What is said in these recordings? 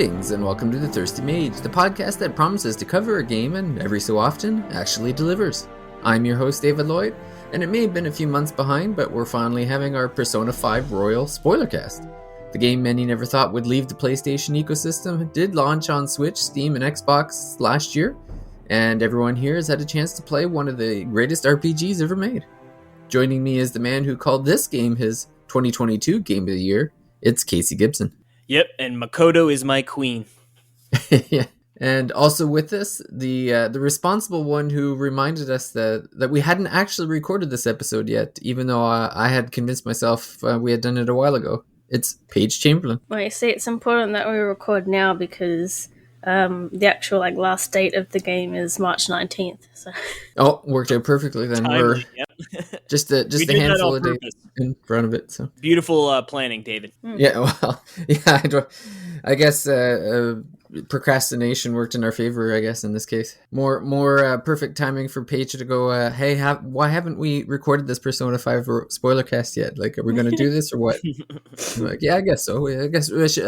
Greetings and welcome to The Thirsty Mage, the podcast that promises to cover a game and every so often actually delivers. I'm your host David Lloyd, and it may have been a few months behind, but we're finally having our Persona 5 Royal spoilercast. The game many never thought would leave the PlayStation ecosystem did launch on Switch, Steam, and Xbox last year, and everyone here has had a chance to play one of the greatest RPGs ever made. Joining me is the man who called this game his 2022 Game of the Year. It's Casey Gibson. Yep, and Makoto is my queen. Yeah. And also with us, the responsible one who reminded us that we hadn't actually recorded this episode yet, even though I had convinced myself we had done it a while ago. It's Paige Chamberlain. Well, you see, it's important that we record now because the actual last date of the game is March 19th. So. Oh, worked out perfectly then. Timely, We're just a handful of days in front of it. So beautiful planning, David. Yeah, well, yeah. I guess procrastination worked in our favor. I guess in this case, more perfect timing for Paige to go. Hey, why haven't we recorded this Persona 5 spoiler cast yet? Like, are we going to do this or what? I'm like, yeah, I guess so. I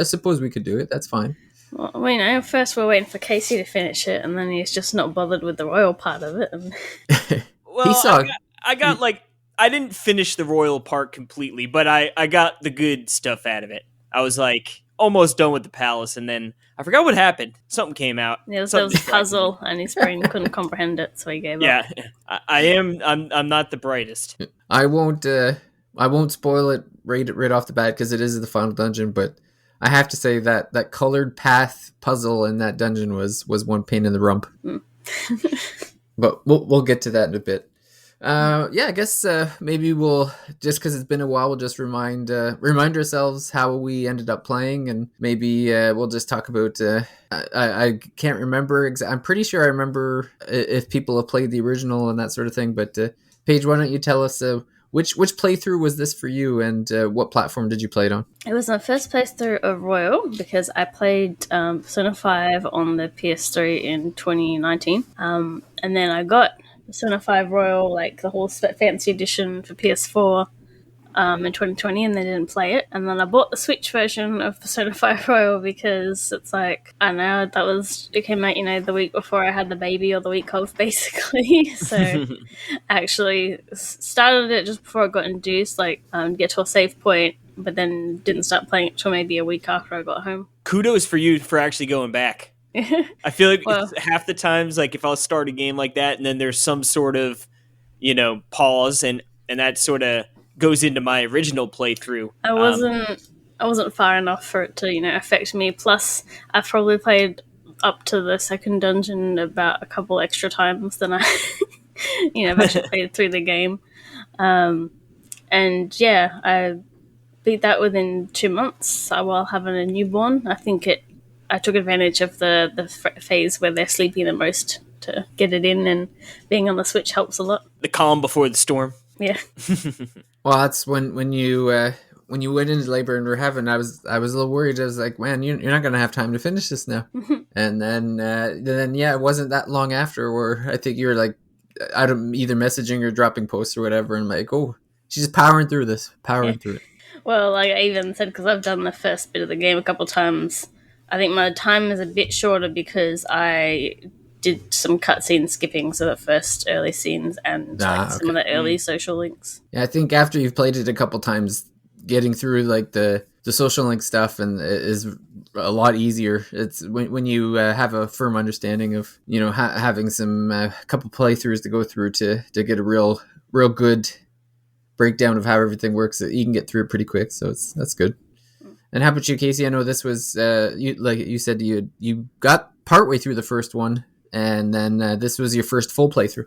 suppose we could do it. That's fine. Well, first we're waiting for Casey to finish it, and then he's just not bothered with the royal part of it. And... Well, I didn't finish the royal part completely, but I got the good stuff out of it. I was almost done with the palace, and then I forgot what happened. Something came out. Yeah, there was a puzzle, and his brain couldn't comprehend it, so he gave up. Yeah, I'm not the brightest. I won't spoil it right off the bat because it is the final dungeon, but I have to say that colored path puzzle in that dungeon was one pain in the rump. But we'll get to that in a bit. I guess maybe we'll, just because it's been a while, we'll just remind ourselves how we ended up playing, and maybe we'll just talk about. I can't remember. I'm pretty sure I remember if people have played the original and that sort of thing. But Paige, why don't you tell us which playthrough was this for you, and what platform did you play it on? It was my first playthrough of Royal because I played Persona 5 on the PS3 in 2019, and then I got Persona 5 Royal, the whole fancy edition for PS4 in 2020, and they didn't play it. And then I bought the Switch version of Persona 5 Royal because it's I know it came out, the week before I had the baby or the week of, basically. So I actually started it just before I got induced, get to a save point, but then didn't start playing it till maybe a week after I got home. Kudos for you for actually going back. I feel it's half the times, if I'll start a game like that and then there's some sort of, pause and that sort of goes into my original playthrough. I wasn't far enough for it to, affect me. Plus, I've probably played up to the second dungeon about a couple extra times than I, I've actually played through the game. I beat that within 2 months while having a newborn. I took advantage of the phase where they're sleeping the most to get it in, and being on the Switch helps a lot. The calm before the storm. Yeah. Well, that's when you went into labor and were having. I was a little worried. I was like, man, you're not going to have time to finish this now. And then it wasn't that long after where I think you were out of either messaging or dropping posts or whatever, and oh, she's just powering through it. Well, I even said, because I've done the first bit of the game a couple times, I think my time is a bit shorter because I did some cutscene skipping, so the first early scenes and some of the early social links. Yeah, I think after you've played it a couple times, getting through the social link stuff and is a lot easier. It's when you have a firm understanding of having some couple playthroughs to go through to get a real good breakdown of how everything works. You can get through it pretty quick, so that's good. And how about you, Casey? I know this was you said you got partway through the first one, and then this was your first full playthrough.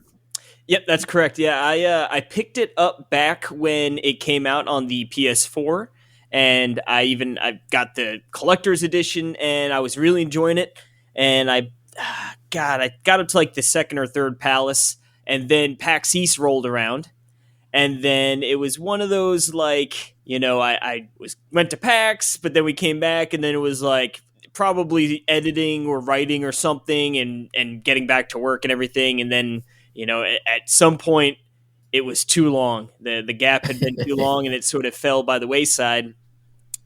Yep, that's correct. Yeah, I picked it up back when it came out on the PS4, and I got the collector's edition, and I was really enjoying it. And I got up to the second or third palace, and then PAX East rolled around. And then it was one of those I went to PAX, but then we came back, and then it was probably editing or writing or something, and getting back to work and everything. And then at some point it was too long. The gap had been too long, and it sort of fell by the wayside.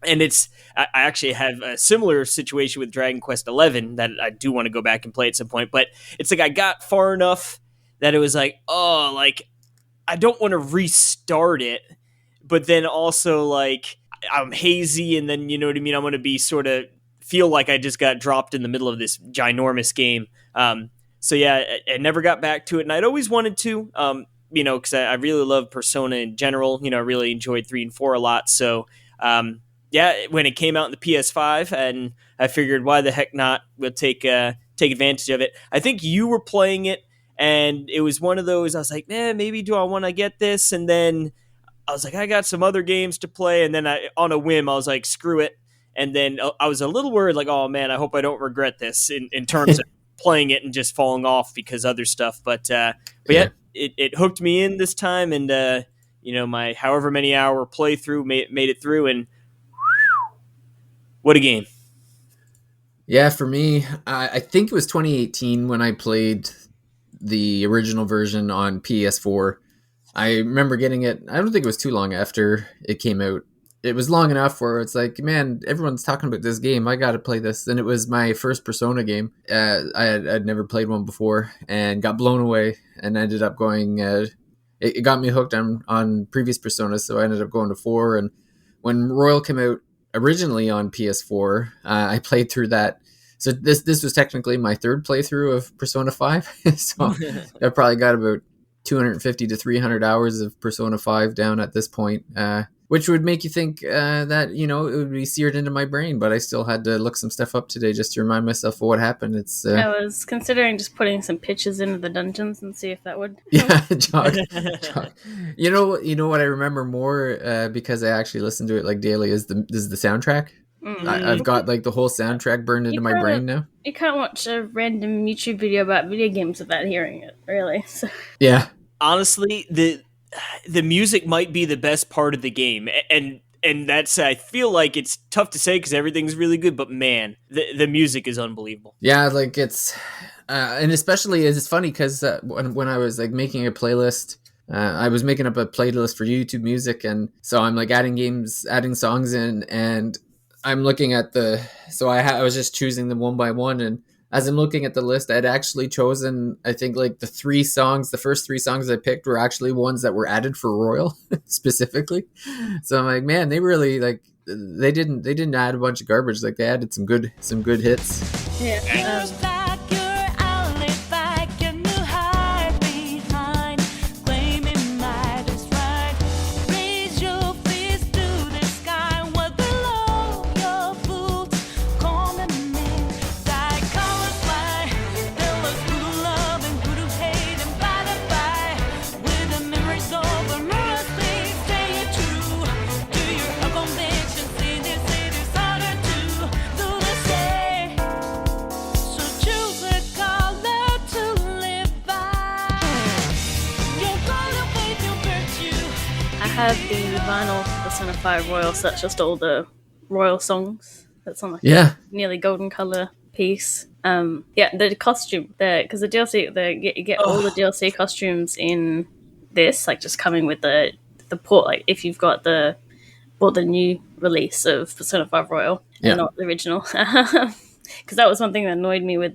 And I actually have a similar situation with Dragon Quest 11 that I do want to go back and play at some point. But it's like I got far enough that it was like, oh, like I don't want to restart it, but then also like I'm hazy, and then you know what I mean. I'm going to be sort of feel like I just got dropped in the middle of this ginormous game. So yeah, I never got back to it, and I'd always wanted to. Because I really love Persona in general. I really enjoyed 3 and 4 a lot. So yeah, when it came out in the PS5, and I figured, why the heck not? We'll take advantage of it. I think you were playing it, and it was one of those. I was like, man, maybe do I want to get this? And then I was like, I got some other games to play, and then on a whim, I was like, screw it. And then I was a little worried, like, oh man, I hope I don't regret this in terms of playing it and just falling off because other stuff. But yeah, it hooked me in this time, and my however many hour playthrough made it through, and what a game. Yeah, for me, I think it was 2018 when I played the original version on PS4. I remember getting it. I don't think it was too long after it came out. It was long enough where it's like, man, everyone's talking about this game. I got to play this. And it was my first Persona game. I'd never played one before and got blown away, and ended up going. It got me hooked on previous Personas, so I ended up going to 4. And when Royal came out originally on PS4, I played through that. So this was technically my third playthrough of Persona 5. So I probably got about 250 to 300 hours of Persona 5 down at this point, which would make you think that, it would be seared into my brain, but I still had to look some stuff up today just to remind myself of what happened. I was considering just putting some pictures into the dungeons and see if that would jog. You know what I remember more, because I actually listen to it like daily, is the soundtrack. I've got like the whole soundtrack burned into my brain now. You can't watch a random YouTube video about video games without hearing it, really. So. Yeah. Honestly, the music might be the best part of the game, and that's, I feel like it's tough to say because everything's really good, but man, the music is unbelievable. Yeah, like it's and especially it's funny because when I was like making a playlist, I was making up a playlist for YouTube Music, and so I'm like adding songs in, and I'm looking at I was just choosing them one by one, and as I'm looking at the list, I'd actually chosen, I think, like the first 3 songs I picked were actually ones that were added for Royal specifically. So I'm like, man, they really they didn't add a bunch of garbage. Like they added some good hits. Yeah. I have the vinyl Persona 5 Royal, so that's just all the Royal songs. That's on a nearly golden color piece. The costume, because the DLC, you get all the DLC costumes in this, like just coming with the port. Like if you've got the new release of Persona 5 Royal and not the original, because that was one thing that annoyed me with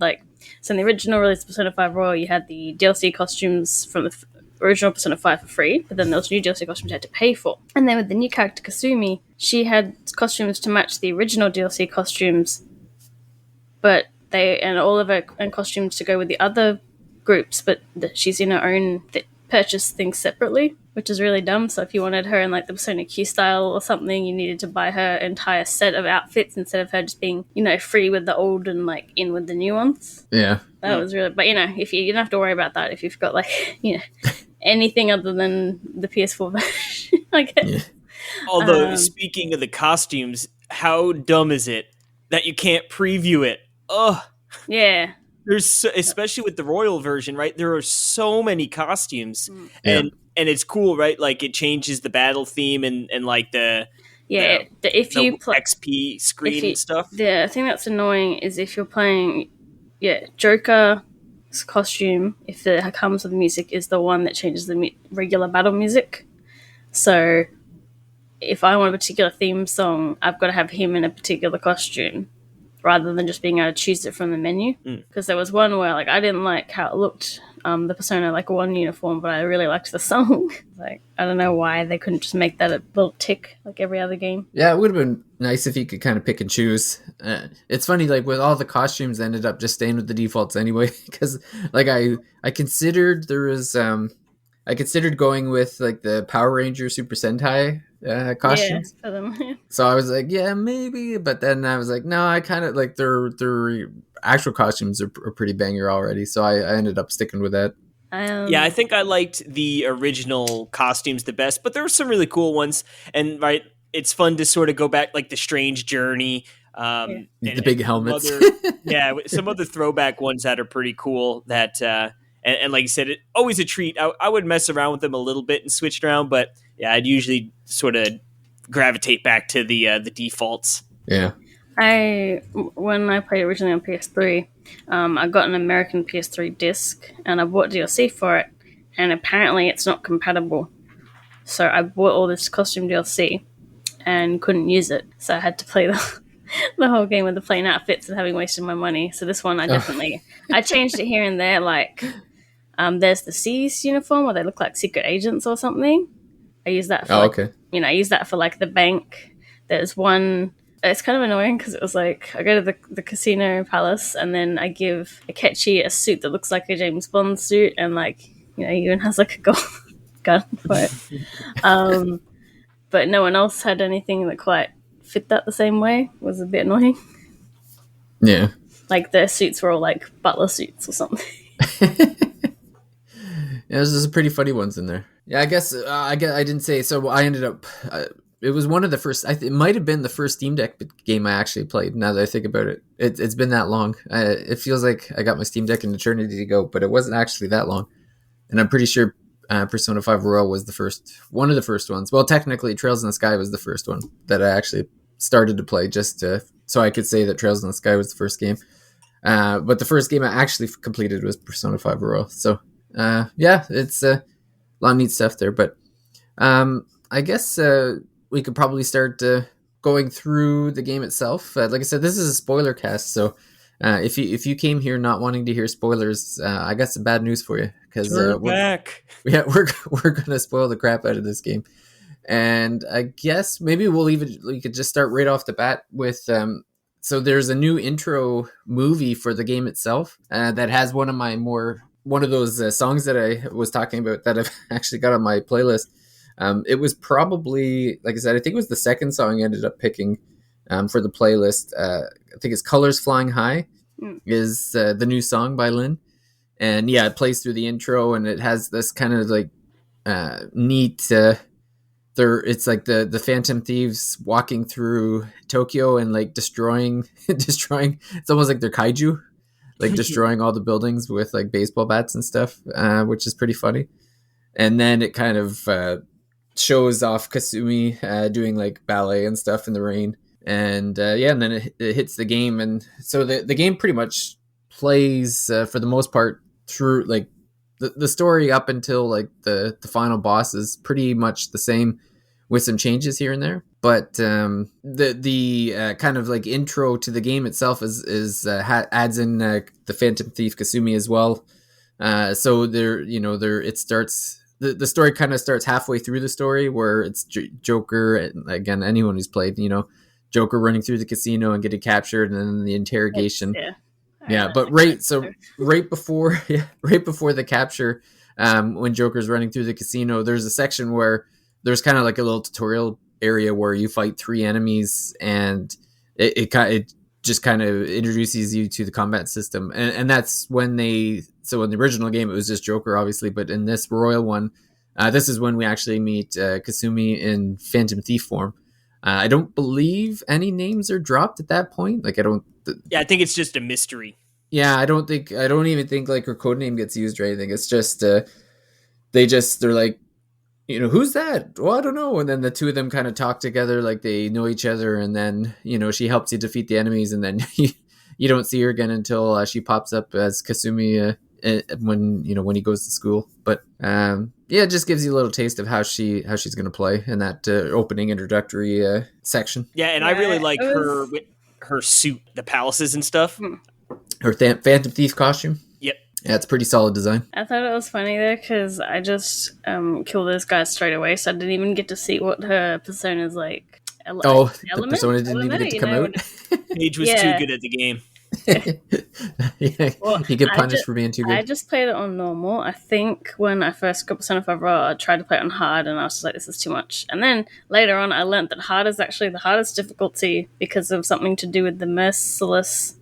so in the original release of Persona 5 Royal, you had the DLC costumes from the original Persona 5 for free, but then those new DLC costumes you had to pay for. And then with the new character Kasumi, she had costumes to match the original DLC costumes, but all of her costumes to go with the other groups, but she's in her own purchase things separately, which is really dumb. So if you wanted her in like the Persona Q style or something, you needed to buy her entire set of outfits instead of her just being, free with the old and like in with the new ones. Yeah. That was really, but if you don't have to worry about that if you've got anything other than the PS4 version, I guess. Yeah. Although, speaking of the costumes, how dumb is it that you can't preview it? Ugh. Yeah. There's especially with the Royal version, right? There are so many costumes, and it's cool, right? Like it changes the battle theme and like if you play XP screen and stuff. The thing that's annoying is if you're playing, Joker's costume, if it comes with music, is the one that changes the regular battle music. So if I want a particular theme song, I've got to have him in a particular costume rather than just being able to choose it from the menu. Because there was one where like I didn't like how it looked, the Persona like 1 uniform, but I really liked the song. Like I don't know why they couldn't just make that a little tick like every other game. Yeah, it would have been nice if you could kind of pick and choose. It's funny, like with all the costumes, I ended up just staying with the defaults anyway, because like I considered I considered going with like the Power Ranger Super Sentai costumes. Yeah, for them. So I was like, yeah, maybe, but then I was like, no, I kind of like their actual costumes are pretty banger already. So I ended up sticking with that. Yeah, I think I liked the original costumes the best, but there were some really cool ones. And right, it's fun to sort of go back, like the Strange Journey, The big helmets. some other throwback ones that are pretty cool. That and like you said, it always a treat. I would mess around with them a little bit and switch it around, but yeah, I'd usually sort of gravitate back to the defaults. Yeah. When I played originally on PS3, I got an American PS3 disc and I bought DLC for it, and apparently it's not compatible. So I bought all this costume DLC and couldn't use it, so I had to play the whole game with the plain outfits and having wasted my money. So this one I definitely I changed it here and there. Like there's the C's uniform where they look like secret agents or something. I use that for I use that for like the bank. There's one. It's kind of annoying because it was like I go to the casino palace and then I give Akechi a suit that looks like a James Bond suit, and like he even has like a gold gun for it. But no one else had anything that quite fit that the same way. It was a bit annoying. Yeah. Like their suits were all like butler suits or something. Yeah, there's some pretty funny ones in there. Yeah, I guess I didn't say. So I ended up. It was one of the first. It might have been the first Steam Deck game I actually played. Now that I think about it, it's been that long. It feels like I got my Steam Deck an eternity ago, but it wasn't actually that long. And I'm pretty sure Persona 5 Royal was one of the first ones. Well, technically, Trails in the Sky was the first one that I actually started to play, just so I could say that Trails in the Sky was the first game. But the first game I actually completed was Persona 5 Royal. So yeah, it's a lot of neat stuff there. But I guess we could probably start going through the game itself. Like I said, this is a spoiler cast, so if you came here not wanting to hear spoilers, I got some bad news for you, because we're gonna spoil the crap out of this game. And I guess maybe we could just start right off the bat with so there's a new intro movie for the game itself that has one of those songs that I was talking about that I've actually got on my playlist. It was probably, like I said, I think it was the second song I ended up picking for the playlist. I think it's Colors Flying High is the new song by Lynn. And yeah, it plays through the intro, and it has this kind of like neat... it's like the Phantom Thieves walking through Tokyo and like destroying. It's almost like they're kaiju, like destroying all the buildings with like baseball bats and stuff, which is pretty funny. And then it kind of shows off Kasumi doing like ballet and stuff in the rain, and and then it hits the game, and so the game pretty much plays for the most part through like the story up until like the final boss is pretty much the same, with some changes here and there. But the kind of like intro to the game itself is adds in the Phantom Thief Kasumi as well. So it starts. The story kind of starts halfway through the story, where it's Joker, and again, anyone who's played, Joker running through the casino and getting captured, and then the interrogation. But right before the capture, when Joker's running through the casino, there's a section where there's kind of like a little tutorial area where you fight 3 enemies, and it just kind of introduces you to the combat system, and that's when so in the original game it was just Joker, obviously, but in this Royal one, this is when we actually meet Kasumi in Phantom Thief form. I don't believe any names are dropped at that point. Like I think it's just a mystery. Yeah, I don't even think like her code name gets used or anything. It's just they're like, who's that? Well, I don't know. And then the two of them kind of talk together like they know each other, and then she helps you defeat the enemies, and then you don't see her again until she pops up as Kasumi when he goes to school. But yeah, it just gives you a little taste of how she's going to play in that opening introductory section. Yeah, and I really like it her was- with her suit, the palaces and stuff. Her Phantom Thief costume. Yep. Yeah, it's pretty solid design. I thought it was funny there because I just killed those guys straight away, so I didn't even get to see what her persona's like. The Element? persona didn't even Element, get to you come know, out. Paige was Yeah. too good at the game. Yeah, Well, you get I punished ju- for being too I good. just played it on normal. I think when I first got Persona 5 Raw, I tried to play it on hard, and I was just like, this is too much. And then later on, I learned that hard is actually the hardest difficulty because of something to do with the Merciless,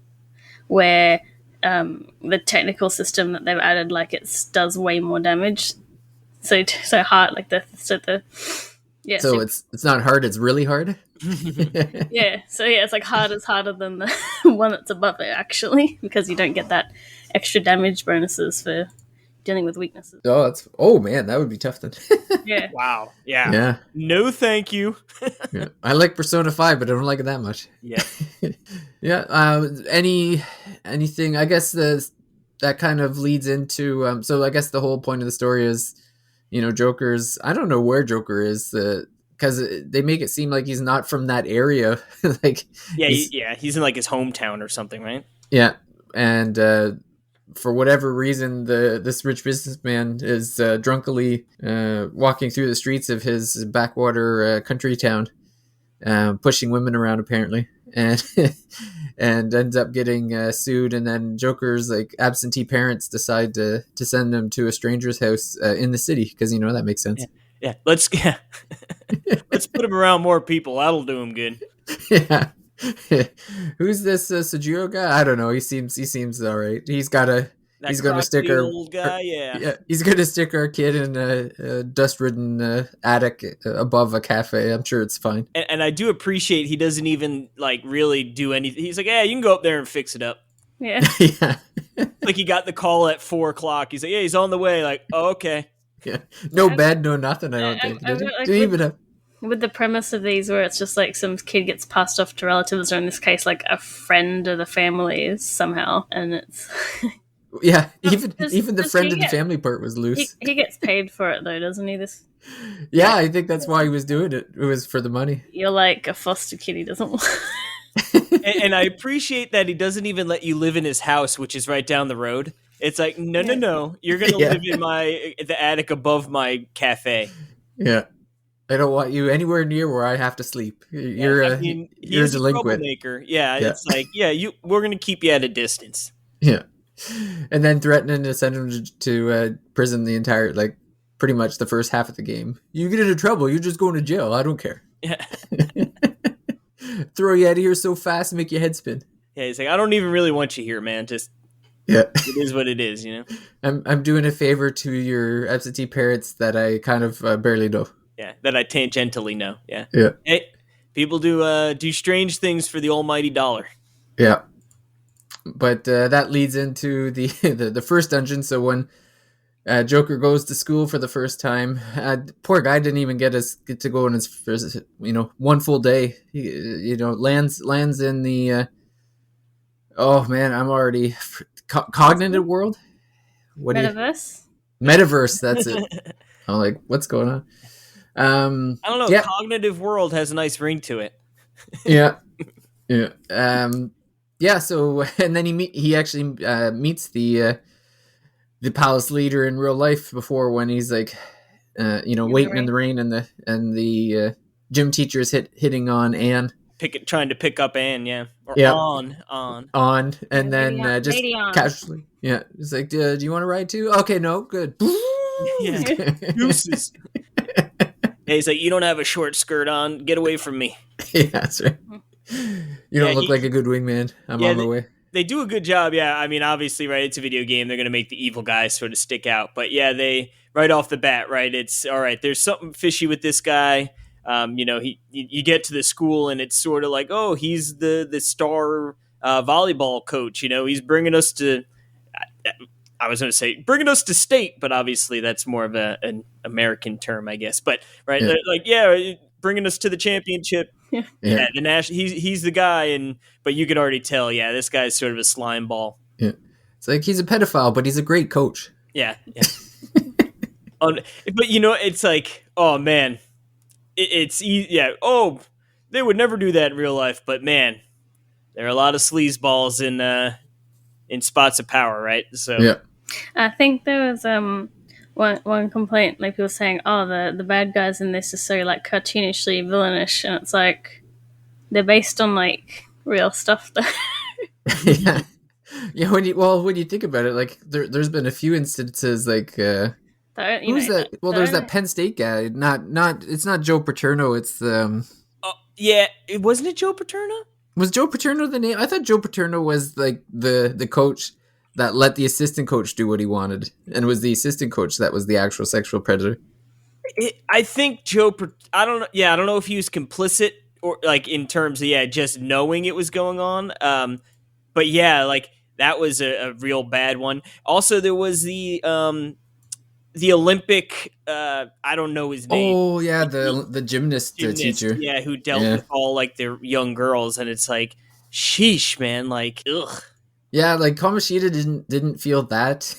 where the technical system that they've added, like, it does way more damage. So hard, like yeah. So it's not hard, it's really hard. Yeah, so yeah, it's like hard is harder than the one that's above it, actually, because you don't get that extra damage bonuses for dealing with weaknesses. Oh man, that would be tough then. Yeah. Wow. Yeah. Yeah. No, thank you. Yeah. I like Persona 5, but I don't like it that much. Yeah. Yeah. Anything? I guess that kind of leads into. So I guess the whole point of the story is, Joker's. I don't know where Joker is. Because they make it seem like he's not from that area. Like. Yeah. He's in like his hometown or something, right? Yeah, and for whatever reason, this rich businessman is drunkenly walking through the streets of his backwater country town, pushing women around apparently, and and ends up getting sued. And then Joker's like absentee parents decide to send him to a stranger's house in the city because that makes sense. Yeah. Let's put him around more people. That'll do him good. Yeah. Who's this Sujiro guy? I don't know. He seems all right. He's gonna stick our old guy. Yeah. He's gonna stick our kid in a dust-ridden attic above a cafe. I'm sure it's fine. And I do appreciate he doesn't even like really do anything. He's like, yeah, you can go up there and fix it up. Yeah. Yeah. Like he got the call at 4:00. He's like, yeah, he's on the way. Like, oh, okay. Yeah. No bed, no nothing. I don't think. I Did he? like Did he even have? With the premise of these, where it's just like some kid gets passed off to relatives, or in this case, like a friend of the family somehow, and it's Yeah. No, Even the does friend he of the get- family part was loose. he gets paid for it though, doesn't he? This Yeah, I think that's why he was doing it. It was for the money. you're like a foster kid. He doesn't. And I appreciate that he doesn't even let you live in his house, which is right down the road. It's like, no. You're going to Yeah. live in the attic above my cafe. Yeah. I don't want you anywhere near where I have to sleep. You're I a mean, you're a he's delinquent. troublemaker. Yeah, Yeah. it's like, we're going to keep you at a distance. Yeah. And then threatening to send him to prison the entire, like, pretty much the first half of the game. You get into trouble, you're just going to jail. I don't care. Yeah. Throw you out of here so fast and make your head spin. Yeah, he's like, I don't even really want you here, man. Just, Yeah. it is what it is, I'm doing a favor to your absentee parents that I kind of barely know. Yeah, that I tangentially know. Yeah. Yeah. Hey, people do strange things for the almighty dollar. Yeah. But that leads into the first dungeon. So when Joker goes to school for the first time, poor guy didn't even get to go on his first, one full day. He, lands in the. Oh man, I'm already cognitive world. What do you? Metaverse. Metaverse. That's it. I'm like, what's going on? I don't know. Yeah. Cognitive world has a nice ring to it. Yeah. Yeah. So, and then he actually meets the palace leader in real life before, when he's like, waiting in the rain, and the gym teacher is hitting on Anne. Trying to pick up Anne, yeah. Or Yeah. on. And then Lady on- just lady on. casually, yeah, it's like, do you want to ride too? Okay, no, good. Yeah. Deuces. Yeah, he's like, you don't have a short skirt on. Get away from me. Yeah, that's right. You don't look like a good wingman. I'm on my way. They do a good job, yeah. I mean, obviously, right, it's a video game. They're going to make the evil guys sort of stick out. But yeah, they, right off the bat, right, it's, all right, there's something fishy with this guy. You get to the school, and it's sort of like, oh, he's the star volleyball coach. He's bringing us to, I was going to say bringing us to state, but obviously that's more of an American term, I guess. But right, bringing us to the championship. Yeah. The he's the guy, but you could already tell, this guy's sort of a slime ball. Yeah, it's like he's a pedophile, but he's a great coach. Yeah. But it's like, oh man, it's yeah. Oh, they would never do that in real life, but man, there are a lot of sleazeballs in spots of power, right? So Yeah. I think there was one complaint, like people saying, "Oh, the bad guys in this are so like cartoonishly villainish," and it's like they're based on like real stuff. Though. Yeah. Yeah, when you think about it, like there's been a few instances like who's that? Well, there's that Penn State guy. Not it's not Joe Paterno. It's yeah, wasn't it Joe Paterno? Was Joe Paterno the name? I thought Joe Paterno was like the coach that let the assistant coach do what he wanted, and was the assistant coach that was the actual sexual predator. I think Joe. I don't know. Yeah, I don't know if he was complicit or like in terms of just knowing it was going on. But yeah, like that was a real bad one. Also, there was the Olympic. I don't know his name. Oh yeah, the gymnast teacher. Yeah, who dealt with all like their young girls, and it's like, sheesh, man. Like, ugh. Yeah, like Kamoshida didn't feel that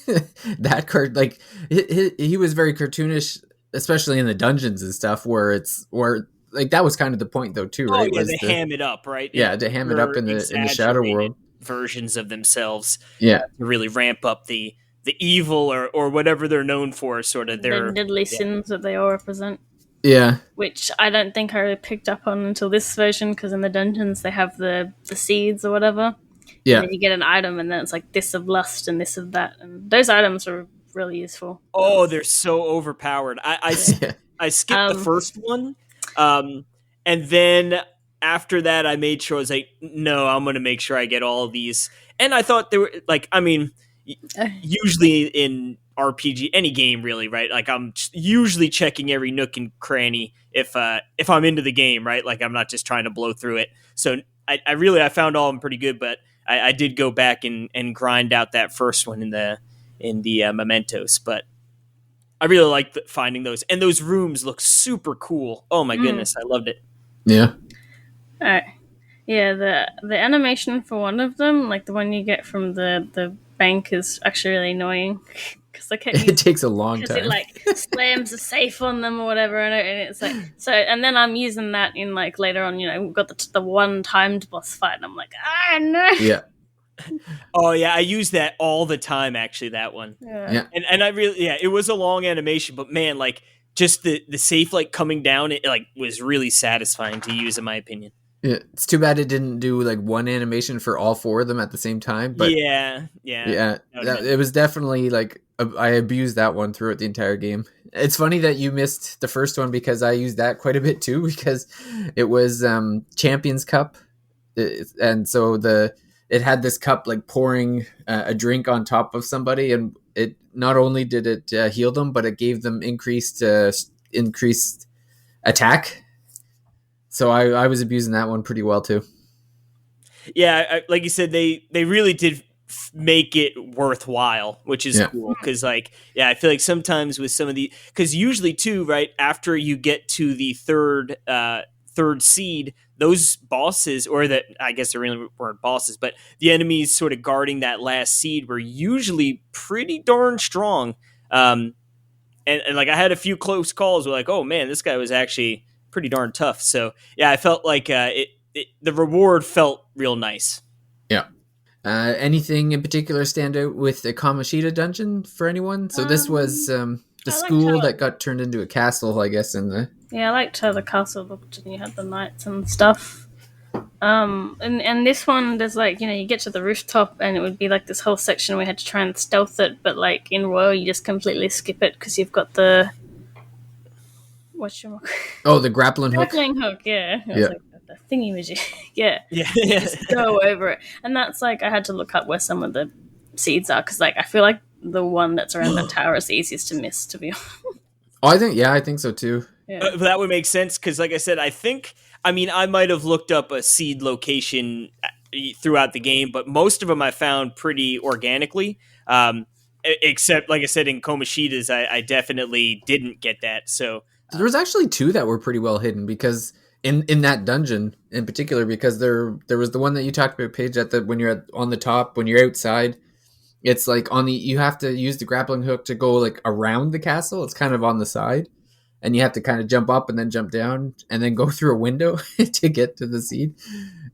like he was very cartoonish, especially in the dungeons and stuff, where like that was kind of the point though too, right? Oh yeah, they ham it up, right? Yeah, to ham it up in the Shadow World versions of themselves. Yeah, to really ramp up the evil or whatever they're known for, sort of their deadly sins that they all represent. Yeah, which I don't think I really picked up on until this version, because in the dungeons they have the seeds or whatever. Yeah, and then you get an item, and then it's like this of lust and this of that, and those items are really useful. Oh, they're so overpowered. I skipped the first one, and then after that, I made sure I was like, no, I'm going to make sure I get all of these. And I thought they were like, I mean, usually in RPG, any game really, right? Like I'm usually checking every nook and cranny if I'm into the game, right? Like I'm not just trying to blow through it. So I found all of them pretty good, but I did go back and grind out that first one in the Mementos, but I really liked finding those, and those rooms look super cool. Oh my goodness, I loved it. Yeah. All right. Yeah, the animation for one of them, like the one you get from the bank, is actually really annoying because it takes a long time. It like slams a safe on them or whatever, and it's like so. And then I'm using that in like later on. We've got the one timed boss fight, and I'm like, no. Yeah. Oh yeah, I use that all the time. Actually, that one. Yeah. And I really it was a long animation, but man, like just the safe like coming down, it like was really satisfying to use, in my opinion. Yeah, it's too bad it didn't do like one animation for all four of them at the same time. But it was definitely like I abused that one throughout the entire game. It's funny that you missed the first one because I used that quite a bit too, because it was Champions Cup, and so it had this cup like pouring a drink on top of somebody, and it not only did it heal them, but it gave them increased attack. So I was abusing that one pretty well too. Yeah, like you said, they really did make it worthwhile, which is cool. Because I feel like sometimes with some of the, because usually too, right after you get to the third seed, those bosses, or that I guess they really weren't bosses, but the enemies sort of guarding that last seed were usually pretty darn strong. And like I had a few close calls where like, oh man, this guy was actually pretty darn tough. So yeah, I felt like the reward felt real nice. Yeah. Anything in particular stand out with the Kamoshida dungeon for anyone? So this was the school that got turned into a castle, I guess. I liked how the castle looked, and you had the knights and stuff. And this one, there's like, you get to the rooftop, and it would be like this whole section where we had to try and stealth it, but like in Royal, you just completely skip it because you've got the the grappling hook. Yeah. Like the thingy-majig. yeah. Just go over it. And that's like, I had to look up where some of the seeds are, because like I feel like the one that's around the tower is the easiest to miss, to be honest. I think so too. Yeah. That would make sense, because like I said, I might have looked up a seed location throughout the game, but most of them I found pretty organically. Except, like I said, in Kamoshida's, I definitely didn't get that. So there was actually two that were pretty well hidden, because in that dungeon in particular, because there was the one that you talked about, Paige, when you're on the top, when you're outside, It's like you have to use the grappling hook to go like around the castle. It's kind of on the side, and you have to kind of jump up and then jump down and then go through a window to get to the seed.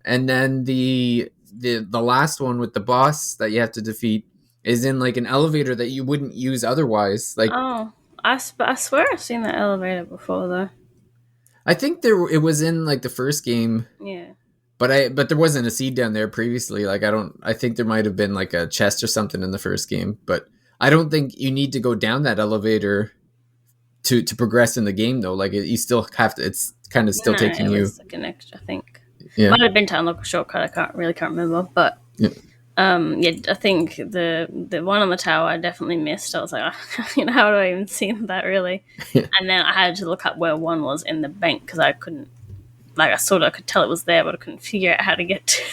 And then the last one with the boss that you have to defeat is in like an elevator that you wouldn't use otherwise. Like, Oh, I swear I've seen that elevator before, though. I think it was in like the first game, Yeah. but there wasn't a seed down there previously. Like, I think there might have been like a chest or something in the first game, but I don't think you need to go down that elevator to progress in the game though. Like, you still have to. It's kind of still taking it you. was like an extra, I think. Yeah. Might have been to unlock a shortcut. I can't remember, but Yeah. I think the one on the tower I definitely missed. I was like, how do I even see that really? Yeah. And then I had to look up where one was in the bank because I couldn't. Like, I could tell it was there, but I couldn't figure out how to get to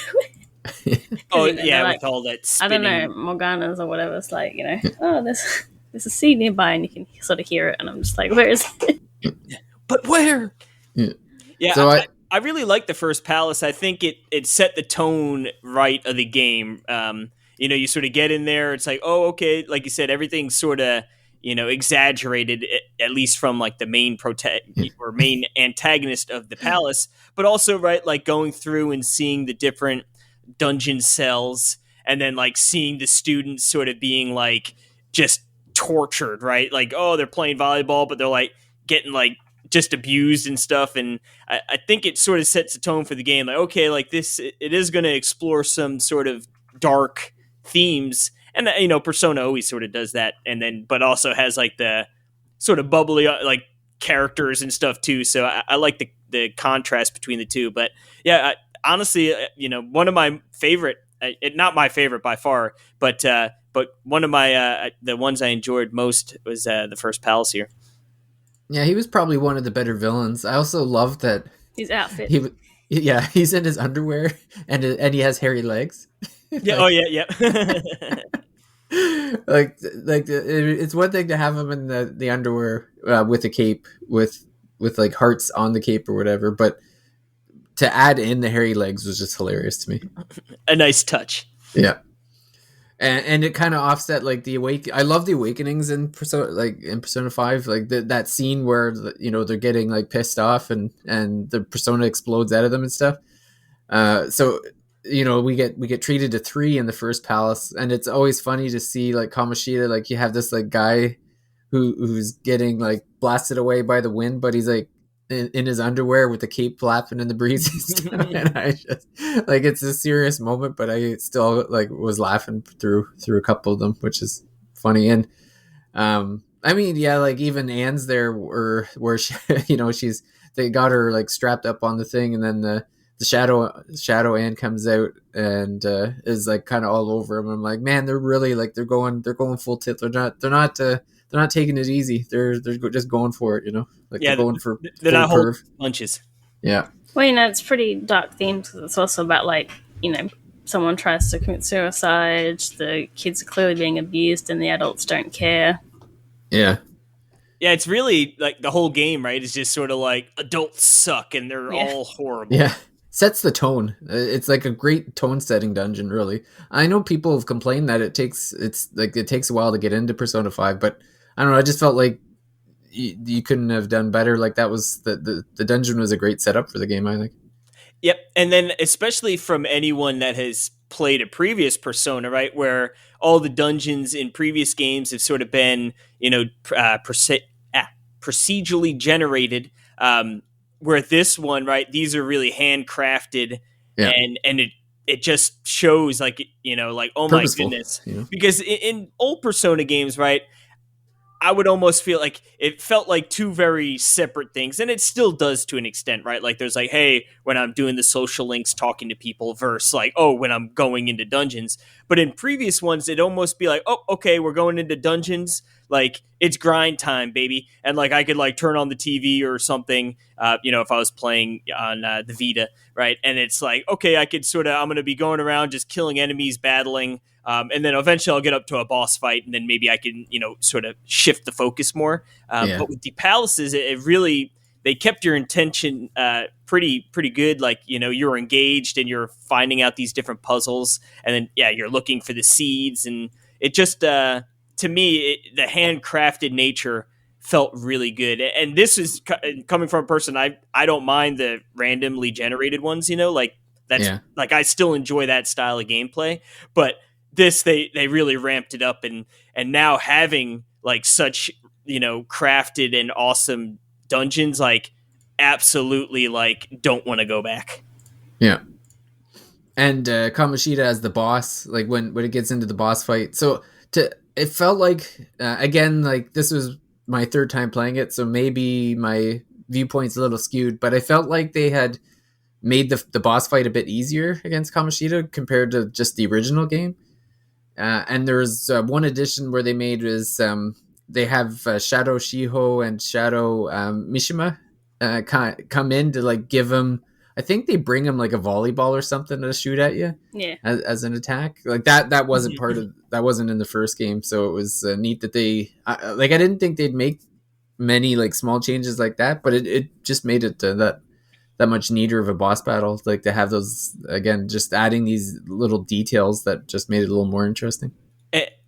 it. Oh, You know, yeah, like, with all that I spinning. don't know, Morgana's or whatever. It's like, oh, there's a seed nearby, and you can sort of hear it, and I'm just like, where is it? But where? Yeah. Yeah, So I really like the first palace. I think it set the tone right of the game. You sort of get in there. It's like, oh, okay. Like you said, everything's sort of, exaggerated, at least from like the main or main antagonist of the palace, but also, right, like going through and seeing the different dungeon cells and then like seeing the students sort of being like just tortured, right? Like, oh, they're playing volleyball, but they're like getting like just abused and stuff. And I think it sort of sets the tone for the game. Like, okay, like this, it is going to explore some sort of dark themes. And, Persona always sort of does that. And then, but also has like the sort of bubbly, like characters and stuff too. So I like the contrast between the two. But yeah, honestly, one of my favorite, not my favorite by far, but one of my, the ones I enjoyed most was the first palace here. Yeah, he was probably one of the better villains. I also love that His outfit. He's in his underwear and he has hairy legs. Yeah. Oh yeah. Yeah. It's one thing to have him in the underwear with a cape with like hearts on the cape or whatever, but to add in the hairy legs was just hilarious to me. A nice touch. Yeah. And it kind of offset like I love the awakenings in Persona 5, like that scene where they're getting like pissed off and the persona explodes out of them and stuff. So we get treated to 3 in the first palace, and it's always funny to see like Kamoshida, like you have this like guy who's getting like blasted away by the wind, but he's like in his underwear with the cape flapping in the breeze and stuff. And I just like, it's a serious moment, but I still like was laughing through a couple of them, which is funny. And I mean, yeah, like even Anne's there where she, they got her like strapped up on the thing, and then the shadow Anne comes out and is like kind of all over him. I'm like, man, they're really like they're going full tilt. They're not taking it easy. They're just going for it, Like yeah, they're going for. They're not holding punches. Yeah. Well, it's pretty dark themes because it's also about like someone tries to commit suicide. The kids are clearly being abused, and the adults don't care. Yeah. Yeah, it's really like the whole game, right? Is just sort of like adults suck and they're all horrible. Yeah. Sets the tone. It's like a great tone setting dungeon, really. I know people have complained that it takes a while to get into Persona 5, but I don't know, I just felt like you couldn't have done better. Like that was the dungeon was a great setup for the game, I think. Yep. And then especially from anyone that has played a previous Persona, right, where all the dungeons in previous games have sort of been, procedurally generated, where this one, right, these are really handcrafted, and it just shows like, like, oh Purposeful, my goodness. Because in old Persona games, right, I would almost feel like it felt like two very separate things, and it still does to an extent, right? Like there's like, hey, when I'm doing the social links, talking to people, versus like, oh, when I'm going into dungeons. But in previous ones, it'd almost be like, oh, okay, we're going into dungeons. Like it's grind time, baby. And like I could like turn on the TV or something, if I was playing on the Vita, right? And it's like, okay, I'm going to be going around just killing enemies, battling. And then eventually I'll get up to a boss fight, and then maybe I can, sort of shift the focus more. But with the palaces, it really, they kept your intention pretty good. Like, you're engaged and you're finding out these different puzzles, and then, yeah, you're looking for the seeds, and it just to me the handcrafted nature felt really good. And this is coming from a person I don't mind the randomly generated ones, like that's like I still enjoy that style of gameplay, but this they really ramped it up, and now having like such crafted and awesome dungeons, like absolutely like don't want to go back. Yeah. And Kamoshida as the boss, like when it gets into the boss fight, it felt like again, like this was my third time playing it, so maybe my viewpoint's a little skewed, but I felt like they had made the boss fight a bit easier against Kamoshida compared to just the original game. And there's one addition where they made is they have Shadow Shiho and Shadow Mishima come in to like give him. I think they bring him like a volleyball or something to shoot at you, as an attack. Like that wasn't that wasn't in the first game, so it was neat that they I didn't think they'd make many like small changes like that, but it just made it that much neater of a boss battle. Like to have those again, just adding these little details that just made it a little more interesting.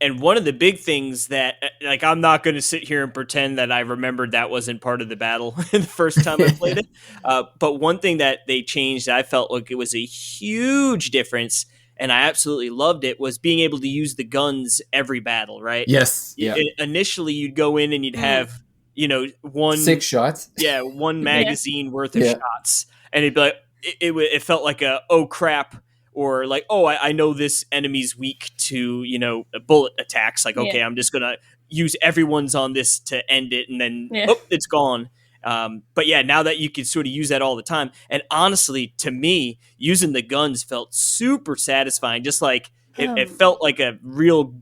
And one of the big things that, like, I'm not going to sit here and pretend that I remembered that wasn't part of the battle the first time I played it. But one thing that they changed that I felt like it was a huge difference, and I absolutely loved it, was being able to use the guns every battle, right? Yes. Yeah. Initially, you'd go in and you'd have, 6 shots. Yeah, one magazine worth of shots. And it'd be like, it felt like oh crap. Or like, oh, I know this enemy's weak to, bullet attacks. Like, okay, I'm just going to use everyone's on this to end it. And then, it's gone. But yeah, now that you can sort of use that all the time. And honestly, to me, using the guns felt super satisfying. Just like it felt like a real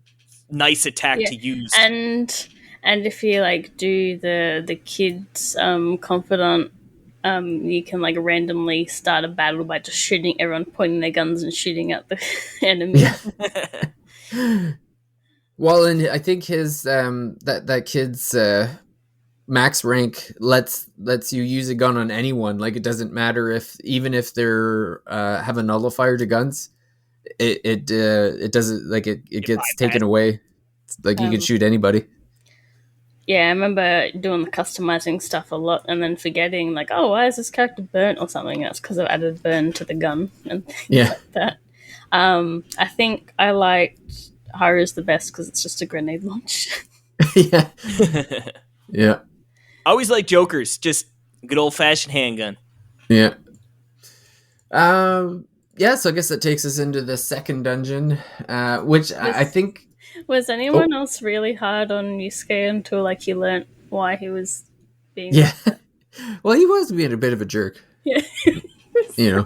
nice attack to use. And if you like do the kids confidant, you can like randomly start a battle by just shooting everyone, pointing their guns and shooting at the enemy. Well, and I think his that kid's max rank lets you use a gun on anyone. Like it doesn't matter even if they're have a nullifier to guns, it doesn't like it gets taken away. Like you can shoot anybody. Yeah, I remember doing the customizing stuff a lot and then forgetting, like, oh, why is this character burnt or something? That's because I've added burn to the gun and things like that. I think I liked Haru's the best because it's just a grenade launch. Yeah. Yeah. I always like Joker's, just good old-fashioned handgun. Yeah. Yeah, so I guess that takes us into the second dungeon, which I think... Was anyone else really hard on Yusuke until like you learnt why he was being? Yeah, well, he was being a bit of a jerk. Yeah,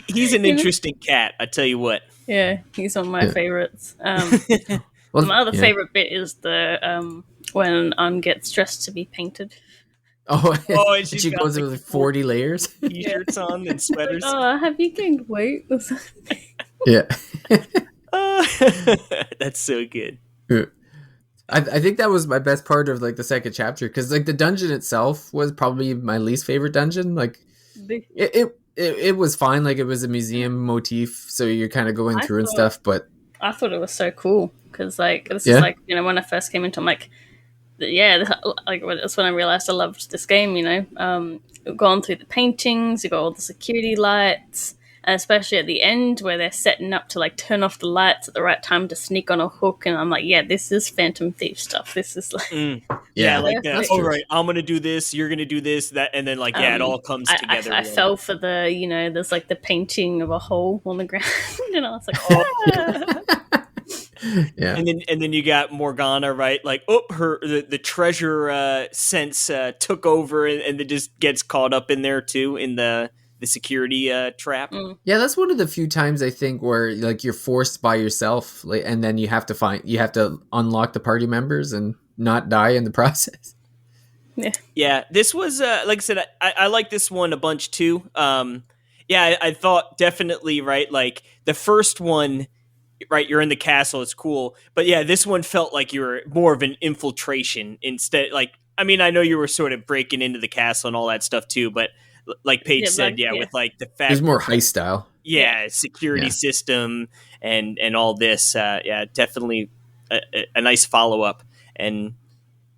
he's an interesting cat. I tell you what. Yeah, he's one of my favorites. My other favorite bit is the when gets dressed to be painted. And she goes with like 40 layers, t-shirts on and sweaters. Like, have you gained weight or something? Yeah. That's so good. I think that was my best part of like the second chapter, because like the dungeon itself was probably my least favorite dungeon. Like it was fine, like it was a museum motif, so you're kind of going through and stuff. But I thought it was so cool because like this is like when I first came into, I'm like, that's when I realized I loved this game. Going through the paintings, you got all the security lights. And especially at the end where they're setting up to like turn off the lights at the right time to sneak on a hook, and I'm like, yeah, this is Phantom Thief stuff. This is like, all right, I'm gonna do this, you're gonna do this, that, and then like, it all comes together. I fell for the, there's like the painting of a hole on the ground, and I was like, oh. Yeah. And then you got Morgana, right? Like, the treasure sense took over, and it just gets caught up in there too in the security trap. Yeah, that's one of the few times I think where like you're forced by yourself, like, and then you have to unlock the party members and not die in the process. Yeah. This was like I said, I like this one a bunch too. I thought definitely, right, like the first one, right, you're in the castle, it's cool, but yeah, this one felt like you were more of an infiltration instead. Like, I mean, I know you were sort of breaking into the castle and all that stuff too, but like Paige said, with like the fact, there's more heist style. Security system and all this. Definitely a nice follow up, and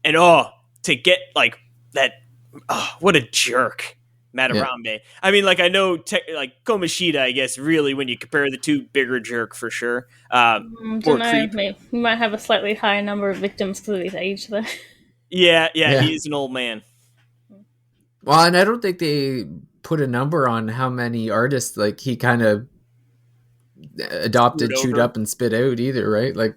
oh, to get like that, oh, what a jerk. Matarambe. I mean, like I know, like Komashita. I guess really, when you compare the two, bigger jerk for sure. Don't Poor know. creep. He might have a slightly higher number of victims because of his age, though. Yeah, Yeah. he's an old man. Well, and I don't think they put a number on how many artists like he kind of adopted, Screwed chewed over. up, and spit out either, right? Like,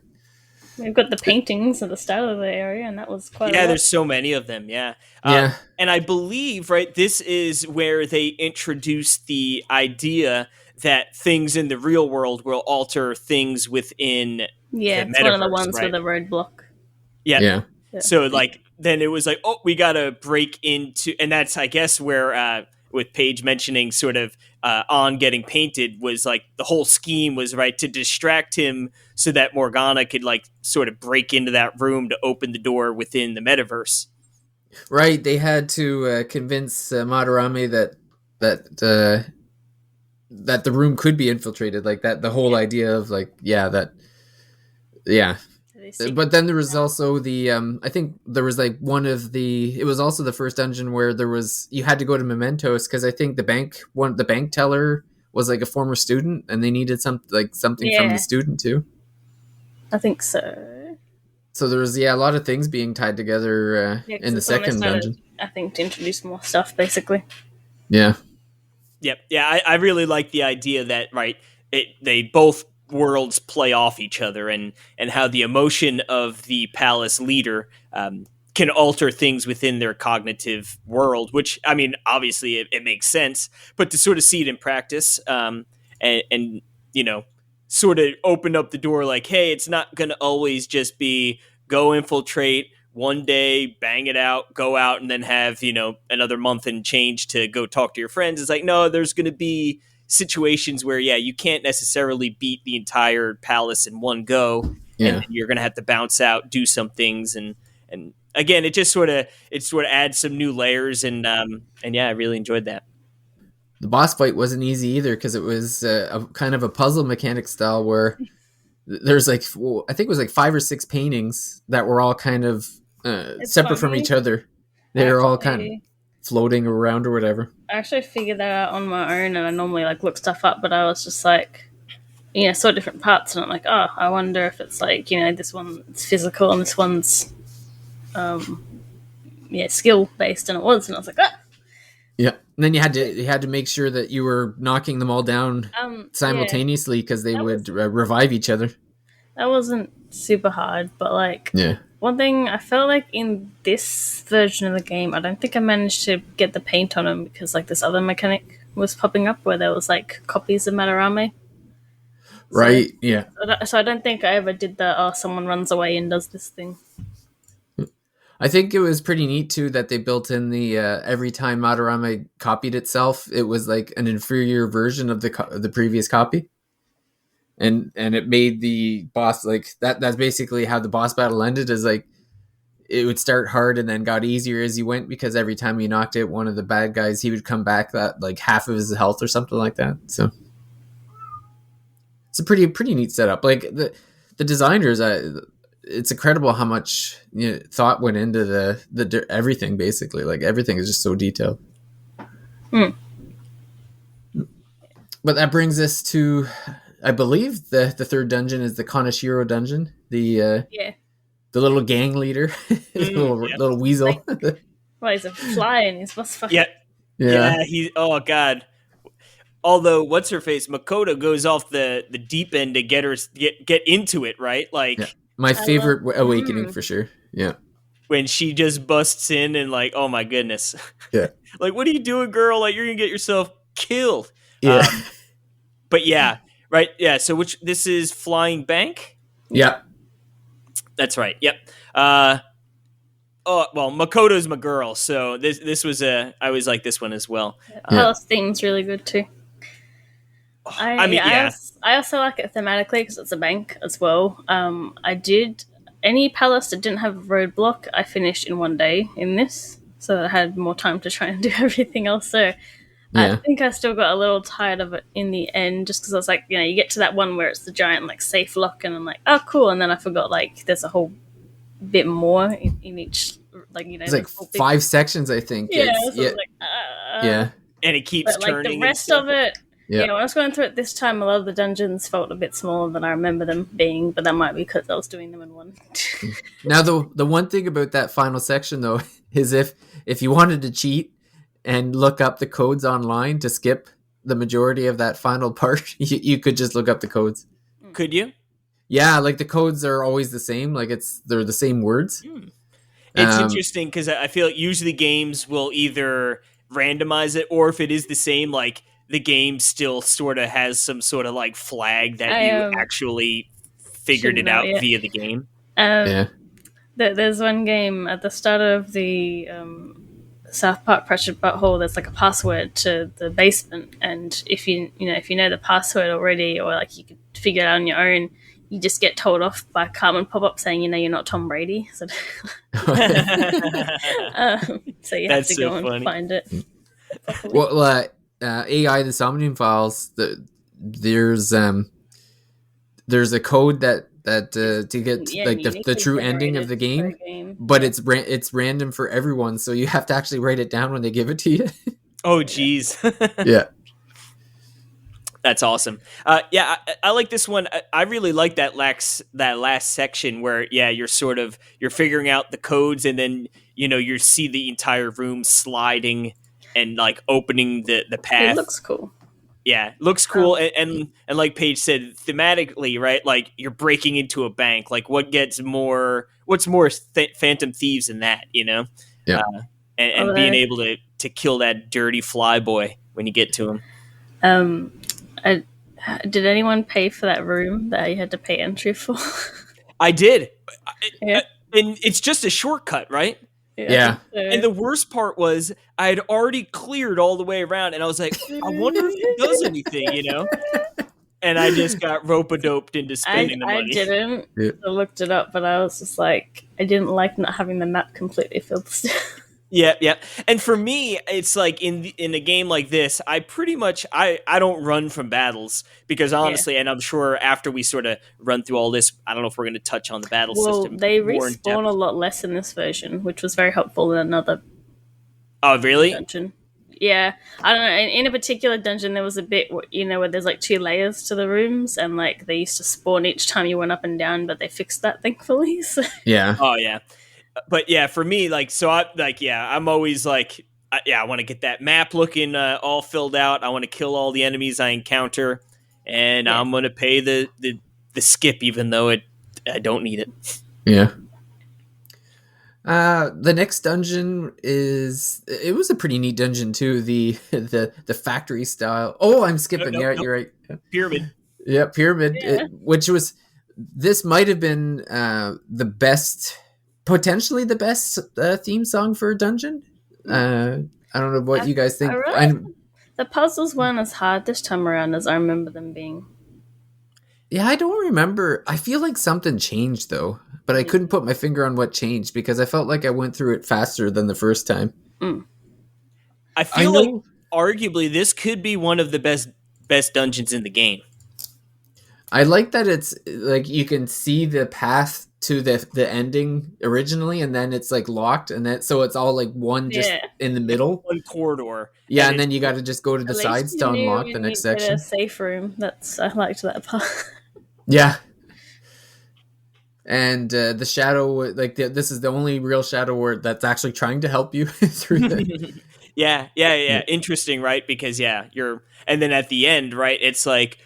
We've got the paintings of the style of the area, and that was quite. Yeah, a lot. there's so many of them. Yeah. yeah, And I believe, right, this is where they introduced the idea that things in the real world will alter things within. Yeah, the it's one of the metaverse, ones right? with a roadblock. Yeah. yeah, So like then it was like, oh, we gotta break into, and that's I guess where with Paige mentioning sort of on getting painted was like the whole scheme was right to distract him so that Morgana could like sort of break into that room to open the door within the metaverse. right. They had to convince Madarame that that the room could be infiltrated, like that. The whole idea of like, yeah. But then there was also the I think there was like it was also the first dungeon where you had to go to mementos because I think the bank teller was like a former student and they needed something from the student too. I think so. So there was a lot of things being tied together in the second dungeon. I think to introduce more stuff, basically. Yeah. Yep. Yeah, I really like the idea that right they both worlds play off each other and how the emotion of the palace leader can alter things within their cognitive world, which I mean obviously it makes sense, but to sort of see it in practice and you know sort of open up the door like, hey, it's not going to always just be go infiltrate one day, bang it out, go out, and then have another month and change to go talk to your friends. It's like, no, there's going to be situations where you can't necessarily beat the entire palace in one go, and you're gonna have to bounce out, do some things, and again it sort of adds some new layers, and I really enjoyed that. The boss fight wasn't easy either because it was a kind of a puzzle mechanic style where there's like I think it was like 5 or 6 paintings that were all kind of separate from each other. They were all kind of floating around or whatever. I actually figured that out on my own, and I normally like look stuff up, but I was just like, saw different parts, and I'm like, oh, I wonder if it's like this one's physical and this one's skill based, and it was, and I was like, ah. Yeah, and then you had to make sure that you were knocking them all down simultaneously because they would revive each other. That wasn't super hard, but like yeah. One thing I felt like in this version of the game, I don't think I managed to get the paint on them because like this other mechanic was popping up where there was like copies of Madarame. Right, yeah. So I don't think I ever did the someone runs away and does this thing. I think it was pretty neat too that they built in the every time Madarame copied itself, it was like an inferior version of the previous copy. And it made the boss like that. That's basically how the boss battle ended. Is like it would start hard and then got easier as you went because every time you knocked out one of the bad guys, he would come back that like half of his health or something like that. So it's a pretty neat setup. Like the designers, it's incredible how much thought went into the everything. Basically, like everything is just so detailed. But that brings us to. I believe the third dungeon is the Kaneshiro dungeon. The little gang leader, little weasel. Well, he's a fly and he's boss fight. Yeah. Oh god. Although what's her face Makoto goes off the deep end to get into it, right? Like my favorite awakening for sure. Yeah. When she just busts in and like, oh my goodness. Yeah. Like, what are you doing, girl? Like, you're gonna get yourself killed. Yeah. But yeah. Right, yeah, so this is Flying Bank? Yeah. That's right, yep. Makoto's my girl, so this was I always like this one as well. Palace theme's really good too. I also like it thematically because it's a bank as well. I did any palace that didn't have a roadblock, I finished in one day in this, so I had more time to try and do everything else. So Yeah. I think I still got a little tired of it in the end, just because I was like, you get to that one where it's the giant like safe lock, and I'm like, oh, cool, and then I forgot like there's a whole bit more in each, like It's like 5 sections, I think. Yeah, It's, so yeah, I was like, yeah, And it keeps but like turning. the rest of it, yeah. when I was going through it this time, a lot of the dungeons felt a bit smaller than I remember them being, but that might be because I was doing them in one. Now, the one thing about that final section though is if you wanted to cheat and look up the codes online to skip the majority of that final part, you could just look up the codes. Could you? Yeah, like the codes are always the same. Like they're the same words. It's interesting because I feel like usually games will either randomize it, or if it is the same, like the game still sort of has some sort of like flag that you actually figured it out via the game. Yeah. There's one game at the start of the South Park Pressured Butthole. There's like a password to the basement, and if you know the password already, or like you could figure it out on your own, you just get told off by Carmen pop-up saying, you're not Tom Brady. So, so you have to go and find it. Well, AI the Somnium Files. There's a code that to get like the true ending of the game, but it's random for everyone, so you have to actually write it down when they give it to you. Oh, geez. Yeah. That's awesome. I like this one. I really like that last section where, you're figuring out the codes, and then, you see the entire room sliding and like opening the path. It looks cool. Yeah, looks cool. And like Paige said, thematically, right? Like you're breaking into a bank. Like what's more Phantom Thieves than that, Yeah. And being able to kill that dirty fly boy when you get to him. Did anyone pay for that room that you had to pay entry for? I did. Yeah. And it's just a shortcut, right? Yeah. And the worst part was I had already cleared all the way around, and I was like, I wonder if it does anything, And I just got rope-a-doped into spending the money. I didn't. I looked it up, but I was just like, I didn't like not having the map completely filled. Yeah. And for me, it's like in a game like this, I pretty much I don't run from battles because honestly, and I'm sure after we sort of run through all this, I don't know if we're going to touch on the battle system. Well, they respawn a lot less in this version, which was very helpful in another. Oh, really? Dungeon. Yeah, I don't know. In a particular dungeon, there was a bit, where there's like 2 layers to the rooms, and like they used to spawn each time you went up and down, but they fixed that thankfully. So. Yeah. Oh yeah. But yeah, for me, I'm always like, I want to get that map looking all filled out. I want to kill all the enemies I encounter, and I'm going to pay the skip, even though I don't need it. Yeah. The next dungeon it was a pretty neat dungeon too. The factory style. Oh, I'm skipping. You're right. Pyramid. Yeah, pyramid. Yeah. This might have been the best. Potentially the best theme song for a dungeon. I don't know what you guys think. The puzzles weren't as hard this time around as I remember them being. Yeah, I don't remember. I feel like something changed though, but I couldn't put my finger on what changed because I felt like I went through it faster than the first time. I feel like arguably this could be one of the best dungeons in the game. I like that it's like you can see the path to the ending originally, and then it's like locked, and then so it's all like one just in the middle, one corridor. Yeah, and then you got to just go to the sides to unlock the next section. A safe room. I liked that part. Yeah, and the shadow, like this is the only real shadow word that's actually trying to help you through that. Yeah. Interesting, right? Because you're, and then at the end, right? It's like,